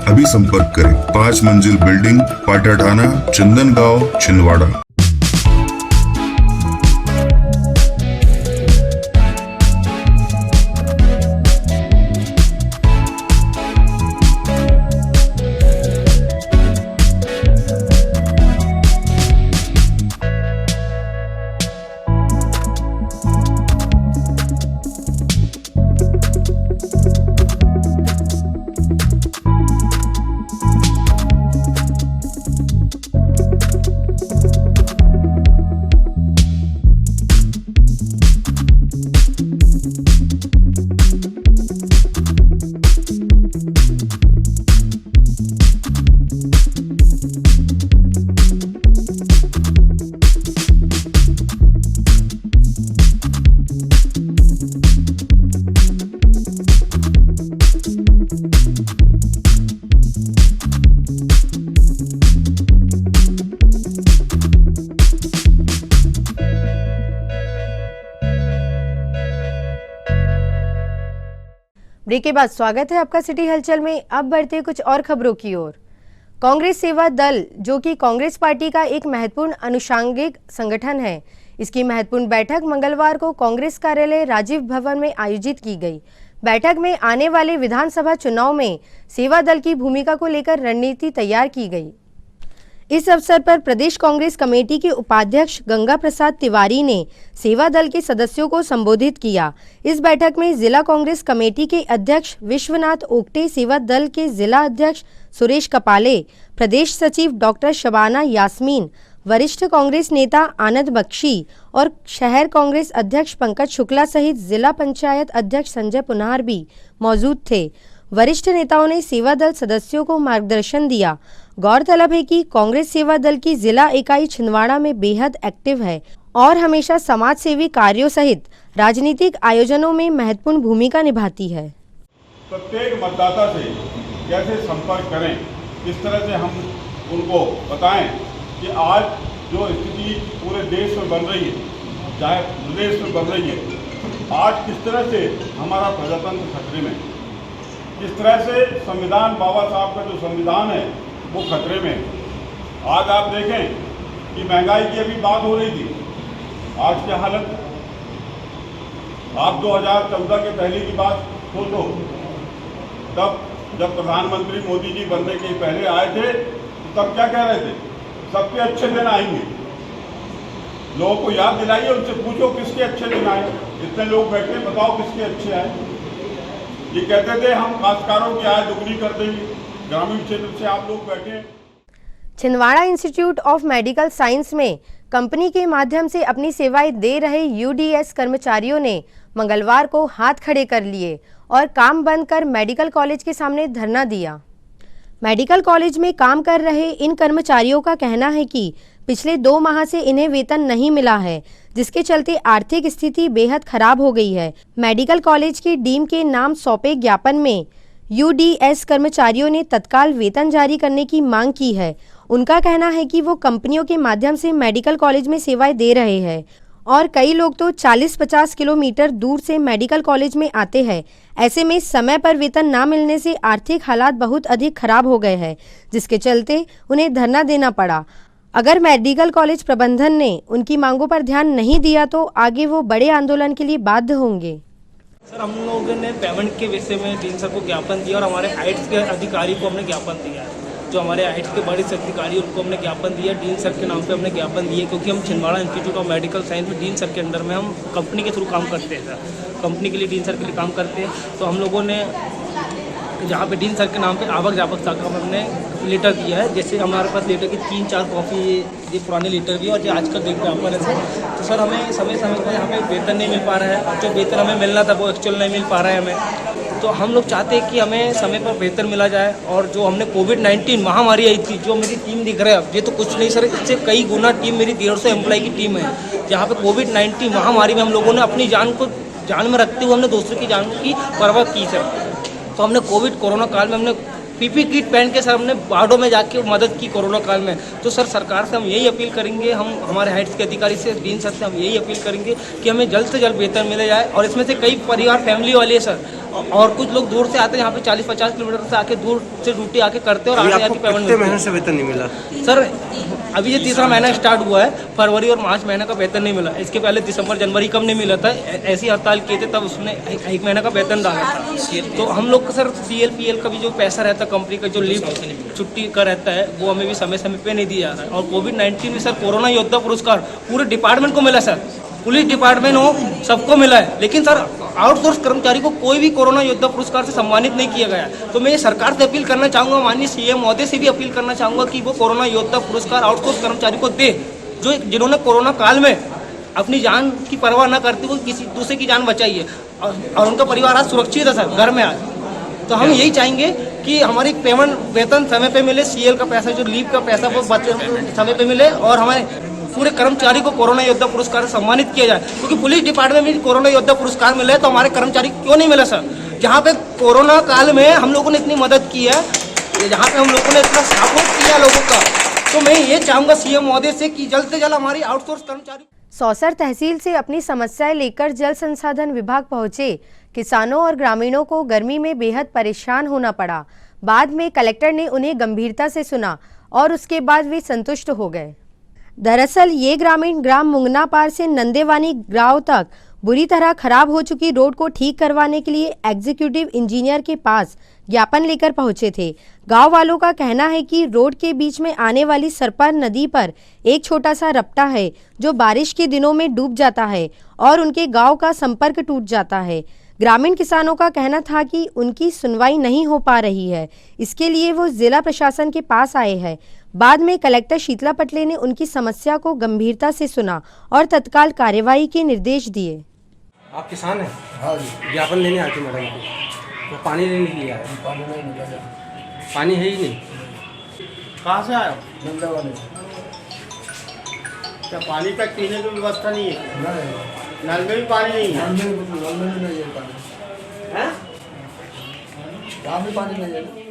अभी संपर्क करें। 5 मंजिल बिल्डिंग, पाटाठाना, चंदनगांव, छिंदवाड़ा। ब्रेक के बाद स्वागत है आपका सिटी हलचल में। अब बढ़ते हैं कुछ और खबरों की ओर। कांग्रेस सेवा दल, जो कि कांग्रेस पार्टी का एक महत्वपूर्ण अनुषंगिक संगठन है, इसकी महत्वपूर्ण बैठक मंगलवार को कांग्रेस कार्यालय राजीव भवन में आयोजित की गई। बैठक में आने वाले विधानसभा चुनाव में सेवा दल की भूमिका को लेकर रणनीति तैयार की गई। इस अवसर पर प्रदेश कांग्रेस कमेटी के उपाध्यक्ष गंगा प्रसाद तिवारी ने सेवा दल के सदस्यों को संबोधित किया। इस बैठक में जिला कांग्रेस कमेटी के अध्यक्ष विश्वनाथ ओक्टे, सेवा दल के जिला अध्यक्ष सुरेश कपाले, प्रदेश सचिव डॉक्टर शबाना यास्मीन, वरिष्ठ कांग्रेस नेता आनंद बख्शी और शहर कांग्रेस अध्यक्ष पंकज शुक्ला सहित जिला पंचायत अध्यक्ष संजय पुनार भी मौजूद थे। वरिष्ठ नेताओं ने सेवा दल सदस्यों को मार्गदर्शन दिया। गौरतलब है कि कांग्रेस सेवा दल की जिला इकाई छिंदवाड़ा में बेहद एक्टिव है और हमेशा समाज सेवी कार्यों सहित राजनीतिक आयोजनों में महत्वपूर्ण भूमिका निभाती है। प्रत्येक मतदाता से कैसे संपर्क करें, किस तरह से हम उनको बताएं कि आज जो स्थिति पूरे देश में बन रही है, चाहे प्रदेश में बन रही है, आज किस तरह से हमारा प्रजातंत्र खतरे में, किस तरह से संविधान, बाबा साहब का जो संविधान है वो खतरे में। आज आप देखें कि महंगाई की अभी बात हो रही थी, आज की हालत, आप 2014 के पहले की बात हो तो तब जब प्रधानमंत्री मोदी जी बनने के पहले आए थे तो तब क्या कह रहे थे, सबके अच्छे दिन आएंगे। लोगों को याद दिलाइए, उनसे पूछो किसके अच्छे दिन आए, इतने लोग बैठे, बताओ किसके अच्छे आए। ये कहते थे हम काश्तकारों की आय दुगनी कर देंगे, ग्रामीण क्षेत्र से आप लोग बैठे। Chhindwara institute of medical science में कंपनी के माध्यम से अपनी सेवाएं दे रहे UDS कर्मचारियों ने मंगलवार को हाथ खड़े कर लिए और काम बंद कर मेडिकल कॉलेज के सामने धरना दिया। मेडिकल कॉलेज में काम कर रहे इन कर्मचारियों का कहना है कि पिछले 2 माह से इन्हें वेतन नहीं मिला है, जिसके चलते आर्थिक स्थिति बेहद खराब हो गई है। मेडिकल कॉलेज के डीन के नाम सौंपे ज्ञापन में UDS कर्मचारियों ने तत्काल वेतन जारी करने की मांग की है। उनका कहना है कि वो कंपनियों के माध्यम से मेडिकल कॉलेज में सेवाएं दे रहे हैं और कई लोग तो 40-50 किलोमीटर दूर से मेडिकल कॉलेज में आते हैं। ऐसे में समय पर वेतन ना मिलने से आर्थिक हालात बहुत अधिक खराब हो गए हैं, जिसके चलते उन्हें धरना देना पड़ा। अगर मेडिकल कॉलेज प्रबंधन ने उनकी मांगों पर ध्यान नहीं दिया तो आगे वो बड़े आंदोलन के लिए बाध्य होंगे। सर, हम लोगों ने पेमेंट के विषय में डीन सर को ज्ञापन दिया और हमारे हाइट्स के अधिकारी को हमने ज्ञापन दिया है। जो हमारे हाइट्स के बड़े अधिकारी उनको हमने ज्ञापन दिया, डीन सर के नाम पे हमने ज्ञापन दिए, क्योंकि हम Chhindwara institute of medical science में डीन सर के अंडर में हम कंपनी के थ्रू काम करते हैं सर। कंपनी के लिए डीन सर के लिए काम करते हैं। तो हम लोगों ने जहाँ पे डीन सर के नाम पे आवक जावक शाखा में हमने लेटर दिया है। जैसे हमारे पास लेटर की 3-4 कॉपी ये पुराने लेटर भी और जो आज का ज्ञापन है सर। तो सर हमें समय समय पर यहाँ पे वेतन नहीं मिल पा रहा है और जो वेतन हमें मिलना था वो एक्चुअल नहीं मिल पा रहा है हमें। तो हम लोग चाहते हैं कि हमें समय पर वेतन मिला जाए। और जो हमने कोविड-19 महामारी आई थी, जो मेरी टीम दिख रहा है अब, ये तो कुछ नहीं सर, इससे कई गुना टीम मेरी 150 एम्प्लॉय की टीम है। जहाँ पे कोविड-19 महामारी में हम लोगों ने अपनी जान में रखते हुए हमने दूसरे की जान की परवाह की सर। तो हमने कोरोना काल में हमने पीपी किट पहन के सर हमने वार्डों में जाके मदद की कोरोना काल में। तो सर सरकार से हम यही अपील करेंगे, हम हमारे हाइट्स के अधिकारी से, डीन सर से हम यही अपील करेंगे कि हमें जल्द से जल्द वेतन मिले जाए। और इसमें से कई परिवार फैमिली वाले हैं सर, और कुछ लोग दूर से आते हैं, यहाँ पे 40-50 किलोमीटर से आके दूर से ड्यूटी आके करते हैं और आगे आके पेमेंट। कितने महीने से वेतन नहीं मिला सर? अभी ये तीसरा महीना स्टार्ट हुआ है, फरवरी और मार्च महीने का वेतन नहीं मिला। इसके पहले दिसंबर जनवरी कब नहीं मिला था, ऐसी हड़ताल किए थे, तब उसने 1 महीने का वेतन डाला था। तो हम लोग का सर CLPL का भी जो पैसा रहता है, कंपनी का जो लीव छुट्टी का रहता है, वो हमें भी समय समय पे नहीं दिया जा रहा है। और कोविड-19 में सर कोरोना योद्धा पुरस्कार पूरे डिपार्टमेंट को मिला सर, पुलिस डिपार्टमेंट हो सबको मिला है, लेकिन सर आउटसोर्स कर्मचारी को कोई भी कोरोना योद्धा पुरस्कार से सम्मानित नहीं किया गया। तो मैं ये सरकार से अपील करना चाहूँगा, माननीय CM महोदय से भी अपील करना चाहूँगा कि वो कोरोना योद्धा पुरस्कार आउटसोर्स कर्मचारी को दे, जो जिन्होंने कोरोना काल में अपनी जान की परवाह न करते हुए किसी दूसरे की जान बचाई है और उनका परिवार आज सुरक्षित है सर, घर में आज। तो हम यही चाहेंगे कि हमारी पेमेंट वेतन समय पे मिले, CL का पैसा जो लीव का पैसा वो समय पे मिले और हमारे पूरे कर्मचारी को कोरोना योद्धा पुरस्कार से सम्मानित किया जाए। क्योंकि पुलिस डिपार्टमेंट में कोरोना योद्धा पुरस्कार मिले तो हमारे कर्मचारी क्यों नहीं मिला सर? जहाँ पे कोरोना काल में हम लोगों ने इतनी मदद की है, जहाँ पे हम लोगों ने इतना सपोर्ट किया लोगों का, तो मैं ये चाहूँगा CM महोदय से कि जल्द से जल्द हमारी आउटसोर्स कर्मचारी। सौसर तहसील से अपनी समस्याएं लेकर जल संसाधन विभाग पहुंचे किसानों और ग्रामीणों को गर्मी में बेहद परेशान होना पड़ा। बाद में कलेक्टर ने उन्हें गंभीरता से सुना और उसके बाद वे संतुष्ट हो गए। दरअसल ये ग्रामीण ग्राम मुंगना पार से नंदेवानी गांव तक बुरी तरह खराब हो चुकी रोड को ठीक करवाने के लिए एग्जीक्यूटिव इंजीनियर के पास ज्ञापन लेकर पहुंचे थे। गांव वालों का कहना है कि रोड के बीच में आने वाली सरपर नदी पर एक छोटा सा रपटा है जो बारिश के दिनों में डूब जाता है और उनके गांव का संपर्क टूट जाता है। ग्रामीण किसानों का कहना था कि उनकी सुनवाई नहीं हो पा रही है, इसके लिए वो जिला प्रशासन के पास आए हैं। बाद में कलेक्टर शीतला पटले ने उनकी समस्या को गंभीरता से सुना और तत्काल कार्यवाही के निर्देश दिए। आप किसान हैं? हाँ जी। ज्ञापन लेने आए थे मैडम को, तो पानी लेने लिया है। पानी नहीं निकला, पानी है ही नहीं। कहाँ से आए? नंदेवानी। क्या पानी तक पीने की व्यवस्था नहीं है? नहीं। नल में भी पानी नहीं है? नल में भी नहीं है पानी। हैं? यहाँ भी पानी नहीं है।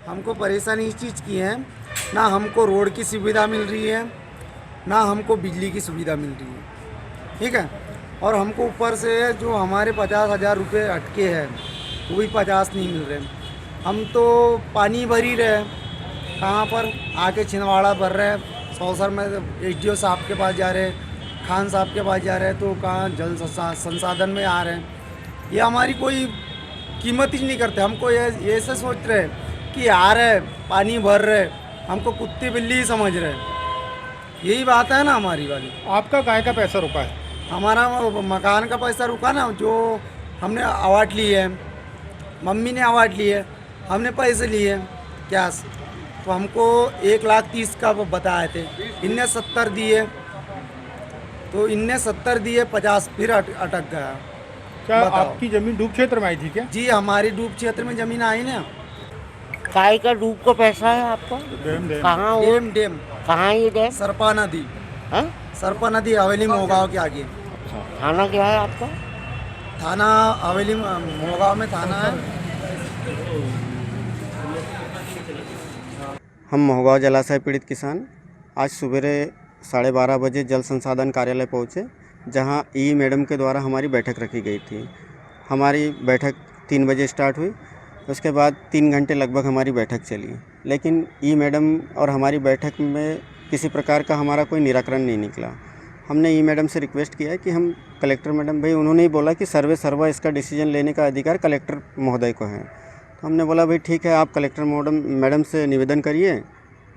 हमको परेशानी इस चीज़ की है, ना हमको रोड की सुविधा मिल रही है, ना हमको बिजली की सुविधा मिल रही है, ठीक है। और हमको ऊपर से जो हमारे 50,000 रुपये अटके हैं वो भी 50 नहीं मिल रहे। हम तो पानी भर ही रहे, कहाँ पर आके छिंदवाड़ा भर रहे हैं, सौसर में SDO साहब के पास जा रहे हैं, खान साहब के पास जा रहे हैं, तो कहाँ जल संसाधन में आ रहे हैं। ये हमारी कोई कीमत ही नहीं करते। हमको ये ऐसे सोच रहे हैं कि आ रहे पानी भर रहे, हमको कुत्ती बिल्ली ही समझ रहे। यही बात है ना हमारी वाली। आपका काय का पैसा रुका है? हमारा मकान का पैसा रुका ना, जो हमने अवार्ड ली है, मम्मी ने अवार्ड ली है, हमने पैसे लिए कैश, तो हमको 1,30,000 का वो बताए थे, इनने 70 दिए, तो इनने 70 दिए, 50 फिर अटक गया। क्या आपकी ज़मीन डूब क्षेत्र में आई थी क्या? जी हमारी डूब क्षेत्र में ज़मीन आई ना। काय का डूब का पैसा है आपका? कहाँ? डेम कहाँ ये डैम? सरपा नदी। सरपा नदी हवेली मोहगांव के आगे। थाना क्या है आपका? थाना हवेली मोहगांव में थाना है। हम मोहगांव जलाशय पीड़ित किसान आज सवेरे 12:30 बजे जल संसाधन कार्यालय पहुँचे, जहाँ मैडम के द्वारा हमारी बैठक रखी गई थी। हमारी बैठक 3 बजे स्टार्ट हुई। उसके बाद 3 घंटे लगभग हमारी बैठक चली, लेकिन ई मैडम और हमारी बैठक में किसी प्रकार का हमारा कोई निराकरण नहीं निकला। हमने ई मैडम से रिक्वेस्ट किया है कि हम कलेक्टर मैडम, भाई उन्होंने ही बोला कि सर्वे सर्वा इसका डिसीजन लेने का अधिकार कलेक्टर महोदय को है। तो हमने बोला भाई ठीक है, आप कलेक्टर मैडम से निवेदन करिए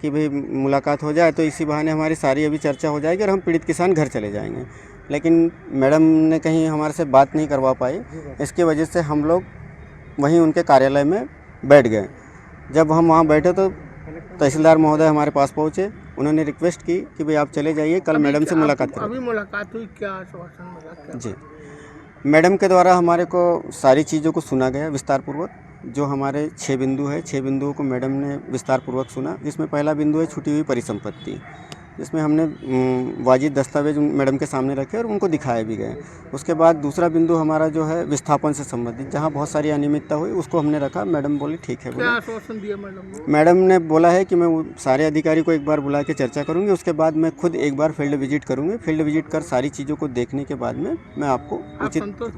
कि भाई मुलाकात हो जाए, तो इसी बहाने हमारी सारी अभी चर्चा हो जाएगी और हम पीड़ित किसान घर चले जाएंगे। लेकिन मैडम ने कहीं हमारे से बात नहीं करवा पाई, इसकी वजह से हम लोग वहीं उनके कार्यालय में बैठ गए। जब हम वहाँ बैठे तो तहसीलदार महोदय हमारे पास पहुँचे, उन्होंने रिक्वेस्ट की कि भाई आप चले जाइए, कल मैडम से मुलाकात करें। अभी मुलाकात हुई, क्या आश्वासन मिला? जी, मैडम के द्वारा हमारे को सारी चीज़ों को सुना गया विस्तारपूर्वक। जो हमारे 6 बिंदु है, 6 बिंदुओं को मैडम ने विस्तारपूर्वक सुना, जिसमें पहला बिंदु है छुटी हुई परिसंपत्ति, जिसमें हमने वाजिब दस्तावेज मैडम के सामने रखे और उनको दिखाए भी गए। उसके बाद दूसरा बिंदु हमारा जो है विस्थापन से संबंधित, जहां बहुत सारी अनियमितता हुई, उसको हमने रखा। मैडम बोली ठीक है। क्या आश्वासन दिया मैडम? मैडम ने बोला है कि मैं सारे अधिकारी को एक बार बुला के चर्चा करूंगी, उसके बाद मैं खुद एक बार फील्ड विजिट करूंगी। फील्ड विजिट कर सारी चीज़ों को देखने के बाद में मैं आपको उचित।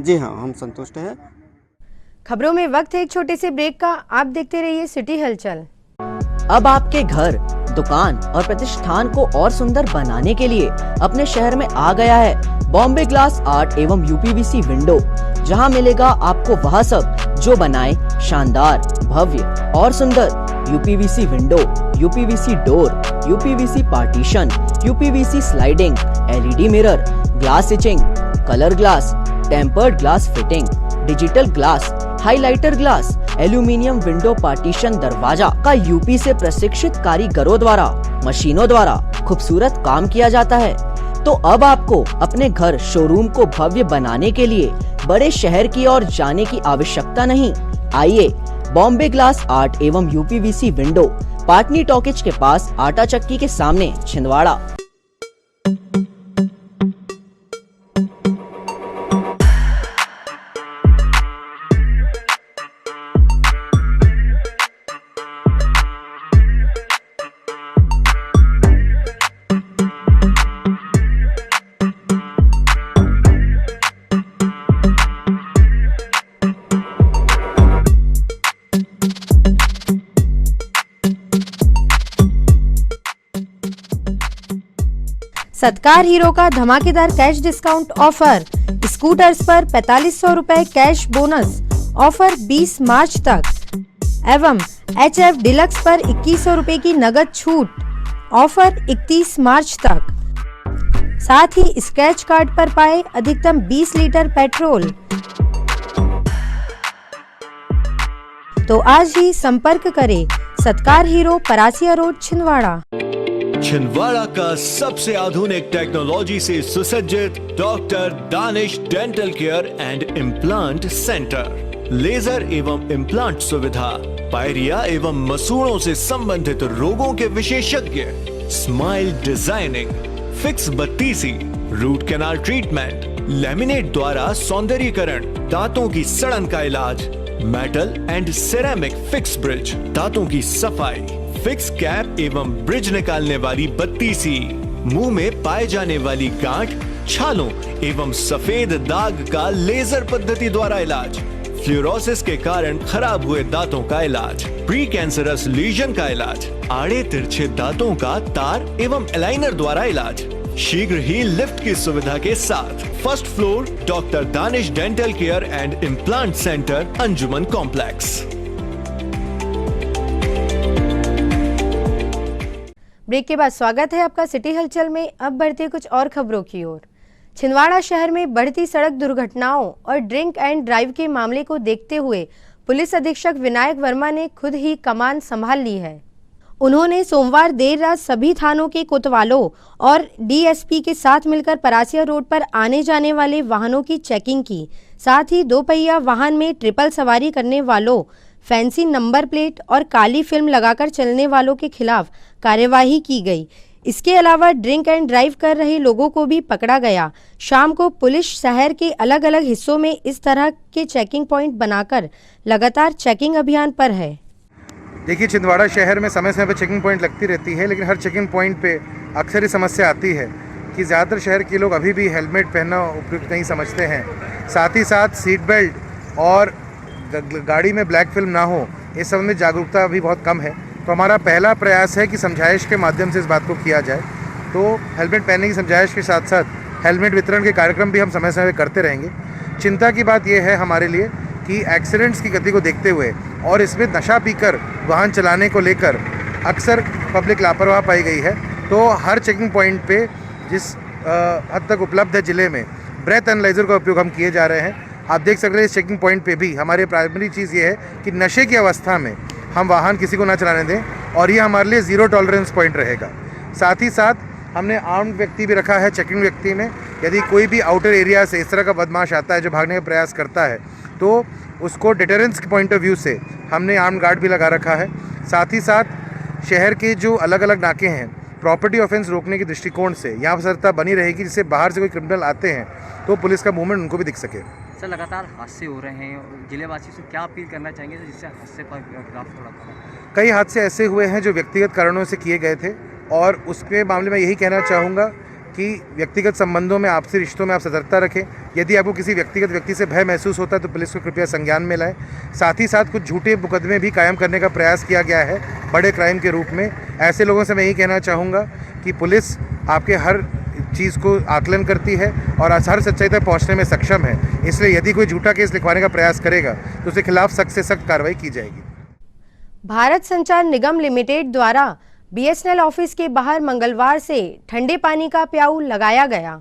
जी हाँ, हम संतुष्ट हैं। खबरों में वक्त है एक छोटे से ब्रेक का। आप देखते रहिए सिटी हलचल। अब आपके घर, दुकान और प्रतिष्ठान को और सुंदर बनाने के लिए अपने शहर में आ गया है बॉम्बे ग्लास आर्ट एवं यूपीवीसी विंडो, जहां मिलेगा आपको वह सब जो बनाए शानदार, भव्य और सुंदर UPVC window, UPVC door, UPVC partition, UPVC sliding, LED mirror, glass etching, colour glass, tempered glass fitting, digital glass, highlighter glass, aluminium window partition दरवाजा का यूपी से प्रशिक्षित कारीगरों द्वारा, मशीनों द्वारा खूबसूरत काम किया जाता है। तो अब आपको अपने घर, शोरूम को भव्य बनाने के लिए बड़े शहर की ओर जाने की आवश्यकता नहीं। आइए बॉम्बे ग्लास आर्ट एवं यूपीवीसी विंडो, पाटनी टॉकीज के पास, आटा चक्की के सामने, छिंदवाड़ा। सत्कार हीरो का धमाकेदार कैश डिस्काउंट ऑफर। स्कूटर्स पर 4500 रुपए कैश बोनस ऑफर 20 मार्च तक एवं HF डिलक्स पर 2100 रुपए की नगद छूट ऑफर 31 मार्च तक। साथ ही स्क्रैच कार्ड पर पाए अधिकतम 20 लीटर पेट्रोल। तो आज ही संपर्क करें सत्कार हीरो, परासिया रोड, छिंदवाड़ा। छिंदवाड़ा का सबसे आधुनिक टेक्नोलॉजी से सुसज्जित doctor Danish dental care and implant centre, laser एवं इम्प्लांट सुविधा, पायरिया एवं मसूड़ों से संबंधित रोगों के विशेषज्ञ, स्माइल डिजाइनिंग, फिक्स बत्तीसी, रूट कैनाल ट्रीटमेंट, लैमिनेट द्वारा सौंदर्यीकरण, दांतों की सड़न का इलाज, metal and ceramic fix bridge, दांतों की सफाई, फिक्स कैप एवं ब्रिज निकालने वाली बत्तीसी, मुंह में पाए जाने वाली गांठ, छालों एवं सफेद दाग का लेजर पद्धति द्वारा इलाज, फ्लोरोसिस के कारण खराब हुए दांतों का इलाज, प्री कैंसरस लीजन का इलाज, आड़े तिरछे दांतों का तार एवं एलाइनर द्वारा इलाज, शीघ्र ही लिफ्ट की सुविधा के साथ। First floor doctor Danish dental care and implant centre, Anjuman complex. Break के बाद स्वागत है आपका सिटी हलचल में। अब बढ़ते कुछ और खबरों की ओर। छिंदवाड़ा शहर में बढ़ती सड़क दुर्घटनाओं और ड्रिंक एंड ड्राइव के मामले को देखते हुए पुलिस अधीक्षक विनायक वर्मा ने खुद ही कमान संभाल ली है। उन्होंने सोमवार देर रात सभी थानों के कोतवालों और डीएसपी के साथ मिलकर परासिया रोड पर आने जाने वाले वाहनों की चेकिंग की। साथ ही 2 पहिया वाहन में ट्रिपल सवारी करने वालों, फैंसी नंबर प्लेट और काली फिल्म लगाकर चलने वालों के खिलाफ कार्यवाही की गई। इसके अलावा ड्रिंक एंड ड्राइव कर रहे लोगों को भी पकड़ा गया। शाम को पुलिस शहर के अलग अलग हिस्सों में इस तरह के चेकिंग पॉइंट बनाकर लगातार चेकिंग अभियान पर है। देखिए, छिंदवाड़ा शहर में समय समय पर चेकिंग पॉइंट लगती रहती है, लेकिन हर चेकिंग पॉइंट पे अक्सर ही समस्या आती है। कि ज़्यादातर शहर के लोग अभी भी हेलमेट पहनना उपयुक्त नहीं समझते हैं। साथ ही साथ सीट बेल्ट और गाड़ी में ब्लैक फिल्म ना हो, इस संबंध में जागरूकता अभी बहुत कम है। तो हमारा पहला प्रयास है कि समझाइश के माध्यम से इस बात को किया जाए। तो हेलमेट पहनने की समझाइश के साथ साथ हेलमेट वितरण के कार्यक्रम भी हम समय समय पर करते रहेंगे। चिंता की बात यह है हमारे लिए कि एक्सीडेंट्स की गति को देखते हुए और इसमें नशा पीकर वाहन चलाने को लेकर अक्सर पब्लिक लापरवाह पाई गई है। तो हर चेकिंग पॉइंट पे जिस हद तक उपलब्ध है ज़िले में, ब्रेथ एनालाइजर का उपयोग हम किए जा रहे हैं। आप देख सकते हैं इस चेकिंग पॉइंट पे भी हमारी प्राइमरी चीज़ ये है कि नशे की अवस्था में हम वाहन किसी को ना चलाने दें, और ये हमारे लिए ज़ीरो टॉलरेंस पॉइंट रहेगा। साथ ही साथ हमने आर्म्ड व्यक्ति भी रखा है चेकिंग व्यक्ति में। यदि कोई भी आउटर एरिया से इस तरह का बदमाश आता है जो भागने का प्रयास करता है, तो उसको डिटरेंस के पॉइंट ऑफ व्यू से हमने आर्म्ड गार्ड भी लगा रखा है। साथ ही साथ शहर के जो अलग अलग नाके हैं, प्रॉपर्टी ऑफेंस रोकने के दृष्टिकोण से यहाँ सतर्कता बनी रहेगी, जिससे बाहर से कोई क्रिमिनल आते हैं तो पुलिस का मूवमेंट उनको भी दिख सके। सर, लगातार हादसे हो रहे हैं, जिलेवासियों से क्या अपील करना चाहेंगे जिससे हादसे पर ग्राफ थोड़ा कम? कई हादसे ऐसे हुए हैं जो व्यक्तिगत कारणों से किए गए थे, और उसके मामले में यही कहना चाहूँगा कि व्यक्तिगत संबंधों में, आपसी रिश्तों में आप सतर्कता रखें। यदि आपको किसी व्यक्तिगत व्यक्ति से भय महसूस होता है तो पुलिस को कृपया संज्ञान में लाएं। साथ ही साथ कुछ झूठे मुकदमे भी कायम करने का प्रयास किया गया है बड़े क्राइम के रूप में। ऐसे लोगों से मैं यही कहना चाहूँगा कि पुलिस आपके हर चीज़ को आकलन करती है और हर सच्चाई तक पहुँचने में सक्षम है। इसलिए यदि कोई झूठा केस लिखवाने का प्रयास करेगा तो उसके खिलाफ सख्त से सख्त कार्रवाई की जाएगी। भारत संचार निगम लिमिटेड द्वारा बीएसएनएल ऑफिस के बाहर मंगलवार से ठंडे पानी का प्याऊ लगाया गया।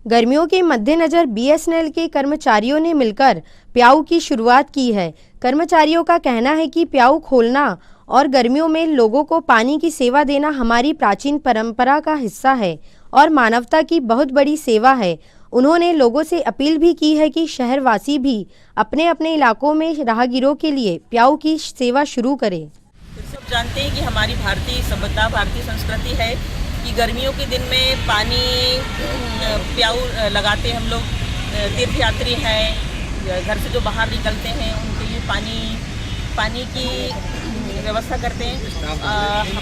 गर्मियों के मद्देनजर बीएसएनएल के कर्मचारियों ने मिलकर प्याऊ की शुरुआत की है। कर्मचारियों का कहना है कि प्याऊ खोलना और गर्मियों में लोगों को पानी की सेवा देना हमारी प्राचीन परंपरा का हिस्सा है और मानवता की बहुत बड़ी सेवा है। उन्होंने लोगों से अपील भी की है कि शहरवासी भी अपने अपने इलाकों में राहगीरों के लिए प्याऊ की सेवा शुरू करें। सब जानते हैं कि हमारी भारतीय सभ्यता, भारतीय संस्कृति है कि गर्मियों के दिन में पानी प्याऊ लगाते हैं हम लोग। तीर्थयात्री हैं, घर से जो बाहर निकलते हैं उनके लिए पानी की व्यवस्था करते हैं।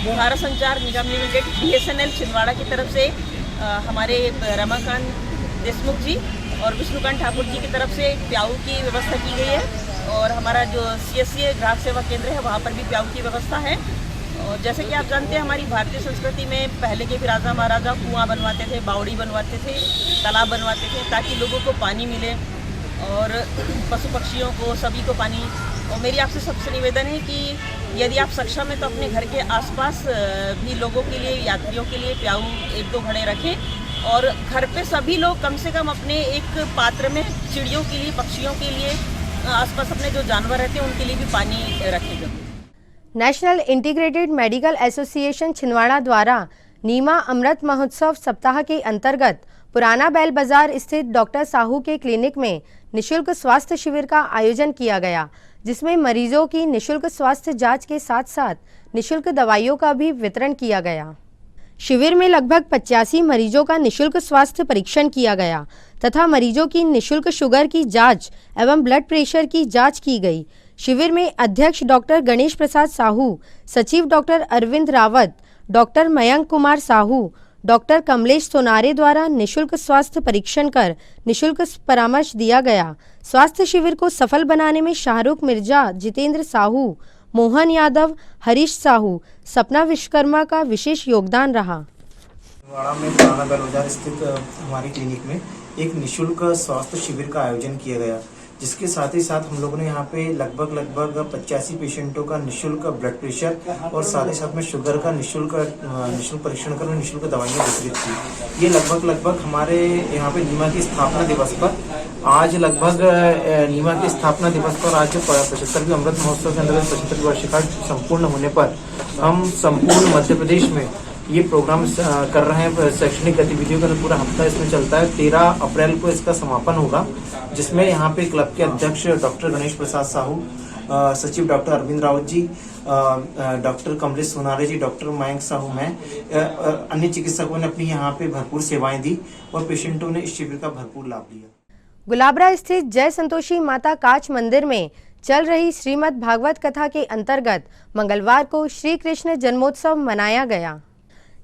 भारत संचार निगम लिमिटेड बीएसएनएल छिंदवाड़ा की तरफ से हमारे रमाकांत देशमुख जी और विष्णुकांत ठाकुर जी की तरफ से प्याऊ की व्यवस्था की गई है, और हमारा जो CSC ग्राहक सेवा केंद्र है वहाँ पर भी प्याऊ की व्यवस्था है। और जैसे कि आप जानते हैं हमारी भारतीय संस्कृति में पहले के भी राजा महाराजा कुआं बनवाते थे, बावड़ी बनवाते थे, तालाब बनवाते थे ताकि लोगों को पानी मिले और पशु पक्षियों को, सभी को पानी। और मेरी आपसे सबसे निवेदन है कि यदि आप सक्षम हैं तो अपने घर के आसपास भी लोगों के लिए, यात्रियों के लिए प्याऊ 1-2 घड़े रखें, और घर पे सभी लोग कम से कम अपने एक पात्र में चिड़ियों के लिए, पक्षियों के लिए, आसपास अपने जो जानवर रहते हैं उनके लिए भी पानी रखें। National integrated medical association Chhindwara द्वारा नीमा अमृत महोत्सव सप्ताह के अंतर्गत पुराना बैल बाजार स्थित डॉक्टर साहू के क्लिनिक में निशुल्क स्वास्थ्य शिविर का आयोजन किया गया, जिसमें मरीजों की निशुल्क स्वास्थ्य जांच के साथ साथ निशुल्क दवाइयों का भी वितरण किया गया। शिविर में लगभग 85 मरीजों का निशुल्क स्वास्थ्य परीक्षण किया गया तथा मरीजों की निशुल्क शुगर की जांच एवं ब्लड प्रेशर की जांच की गई। शिविर में अध्यक्ष डॉक्टर गणेश प्रसाद साहू, सचिव doctor Arvind Rawat, doctor Mayank Kumar Sahu, doctor Kamlesh Sonare द्वारा निशुल्क स्वास्थ्य परीक्षण कर निशुल्क परामर्श दिया गया। स्वास्थ्य शिविर को सफल बनाने में शाहरुख मिर्जा, जितेंद्र साहू, मोहन यादव, हरीश साहू, सपना विश्वकर्मा का विशेष योगदान रहा। छिंदवाड़ा में पुराना बैल बाजार स्थित हमारी क्लिनिक में एक निशुल्क स्वास्थ्य शिविर का आयोजन किया गया, जिसके साथ ही साथ हम लोगों ने यहाँ पे लगभग 85 पेशेंटों का निशुल्क ब्लड प्रेशर और साथ ही साथ में शुगर का निशुल्क परीक्षण कर निशुल्क दवाइयाँ वितरित की। ये लगभग हमारे यहाँ पे नीमा की स्थापना दिवस पर आज नीमा की स्थापना दिवस पर आज 75वें अमृत महोत्सव के अंतर्गत 75वीं वर्षगांठ संपूर्ण होने पर हम संपूर्ण मध्य प्रदेश में ये प्रोग्राम कर रहे हैं। शैक्षणिक गतिविधियों का पूरा हफ्ता इसमें चलता है। 13 अप्रैल को इसका समापन होगा, जिसमें यहाँ पे क्लब के अध्यक्ष डॉक्टर गणेश प्रसाद साहू, सचिव डॉक्टर अरविंद रावत जी, डॉक्टर कमलेश सोनारे जी, डॉक्टर मयंक साहू, मैं, अन्य चिकित्सकों ने अपनी यहाँ पे भरपूर सेवाएं दी और पेशेंटों ने इस शिविर का भरपूर लाभ लिया। गुलाबरा स्थित जय संतोषी माता काच मंदिर में चल रही श्रीमद् भागवत कथा के अंतर्गत मंगलवार को श्री कृष्ण जन्मोत्सव मनाया गया।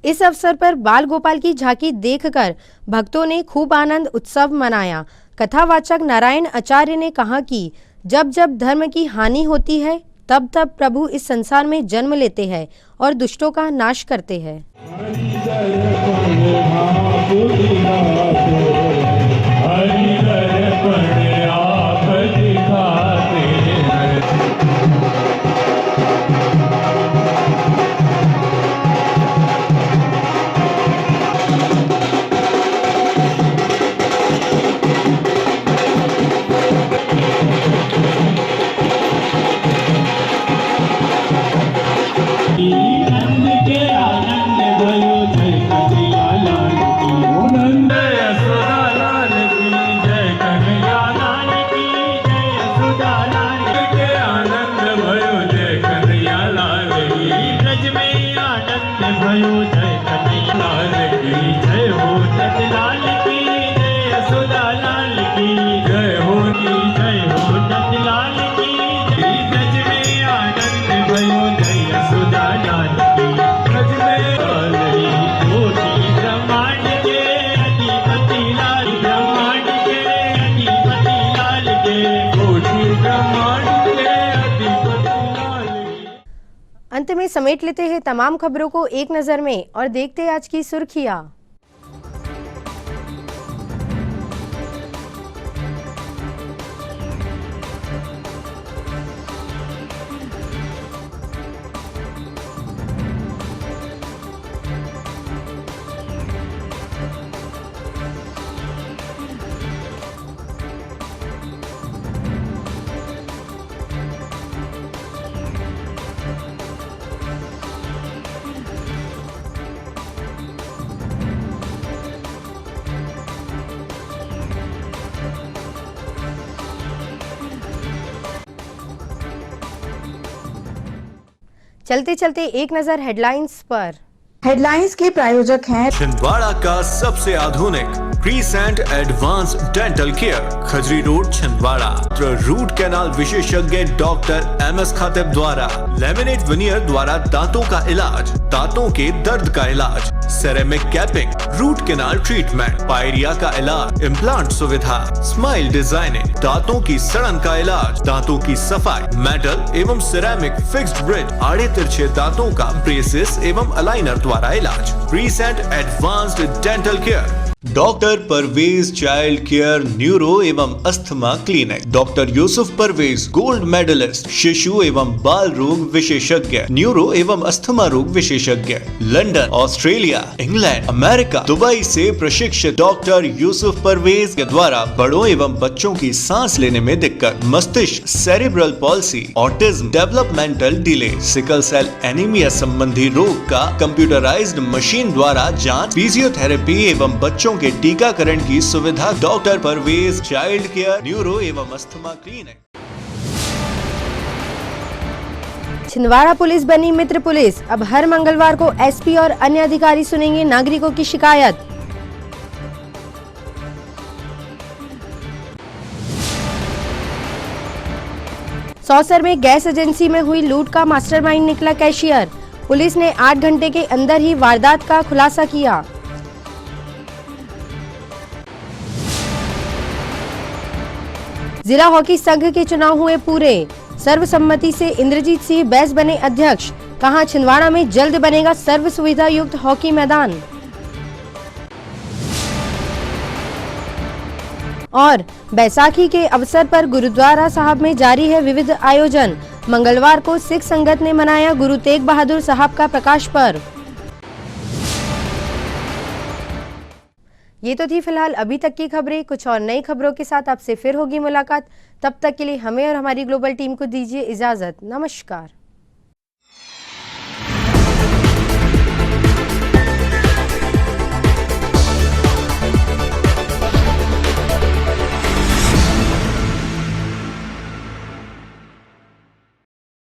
इस अवसर पर बाल गोपाल की झांकी देखकर भक्तों ने खूब आनंद उत्सव मनाया। कथावाचक नारायण आचार्य ने कहा कि जब जब धर्म की हानि होती है तब तब प्रभु इस संसार में जन्म लेते हैं और दुष्टों का नाश करते हैं। अंत में समेट लेते हैं तमाम खबरों को एक नजर में और देखते हैं आज की सुर्खियां। चलते चलते एक नजर हेडलाइंस पर। हेडलाइंस के प्रायोजक हैं छिंदवाड़ा का सबसे आधुनिक crescent advance dental care, Khajri road Chhindwara. Root canal विशेषज्ञ डॉक्टर MS खातिब द्वारा लेमिनेट विनियर द्वारा दांतों का इलाज, दांतों के दर्द का इलाज, ceramic capping, root canal treatment, pyorrhoea का इलाज, इम्प्लांट सुविधा, स्माइल डिजाइनिंग, दांतों की सड़न का इलाज, दांतों की सफाई, मेटल एवं सिरेमिक फिक्स्ड ब्रिज, आड़े तिरछे दांतों का ब्रेसेस एवं अलाइनर द्वारा इलाज। Crescent advanced dental care, doctor Parvez child care neuro एवं asthma clinic, doctor Yusuf Parvez gold medalist शिशु एवं बाल रोग विशेषज्ञ, न्यूरो एवं अस्थमा रोग विशेषज्ञ, London, Australia, England, America, Dubai से प्रशिक्षित डॉक्टर यूसुफ परवेज के द्वारा बड़ों एवं बच्चों की सांस लेने में दिक्कत, मस्तिष्क, cerebral palsy, autism, developmental delay, sickle cell anaemia संबंधी रोग का कंप्यूटराइज्ड मशीन द्वारा जांच, फिजियोथेरेपी एवं बच्चों के टीकाकरण की सुविधा। Doctor Parvez child care neuro एवं अस्थमा क्लिनिक। छिंदवाड़ा पुलिस बनी मित्र पुलिस। अब हर मंगलवार को SP और अन्य अधिकारी सुनेंगे नागरिकों की शिकायत। सौसर में गैस एजेंसी में हुई लूट का मास्टरमाइंड निकला कैशियर। पुलिस ने 8 घंटे के अंदर ही वारदात का खुलासा किया। जिला हॉकी संघ के चुनाव हुए पूरे। सर्वसम्मति से इंद्रजीत सिंह बैस बने अध्यक्ष। कहा छिंदवाड़ा में जल्द बनेगा सर्व सुविधा युक्त हॉकी मैदान। और बैसाखी के अवसर पर गुरुद्वारा साहब में जारी है विविध आयोजन। मंगलवार को सिख संगत ने मनाया गुरु तेग बहादुर साहब का प्रकाश पर्व। ये तो थी फिलहाल अभी तक की खबरें। कुछ और नई खबरों के साथ आपसे फिर होगी मुलाकात। तब तक के लिए हमें और हमारी ग्लोबल टीम को दीजिए इजाजत। नमस्कार।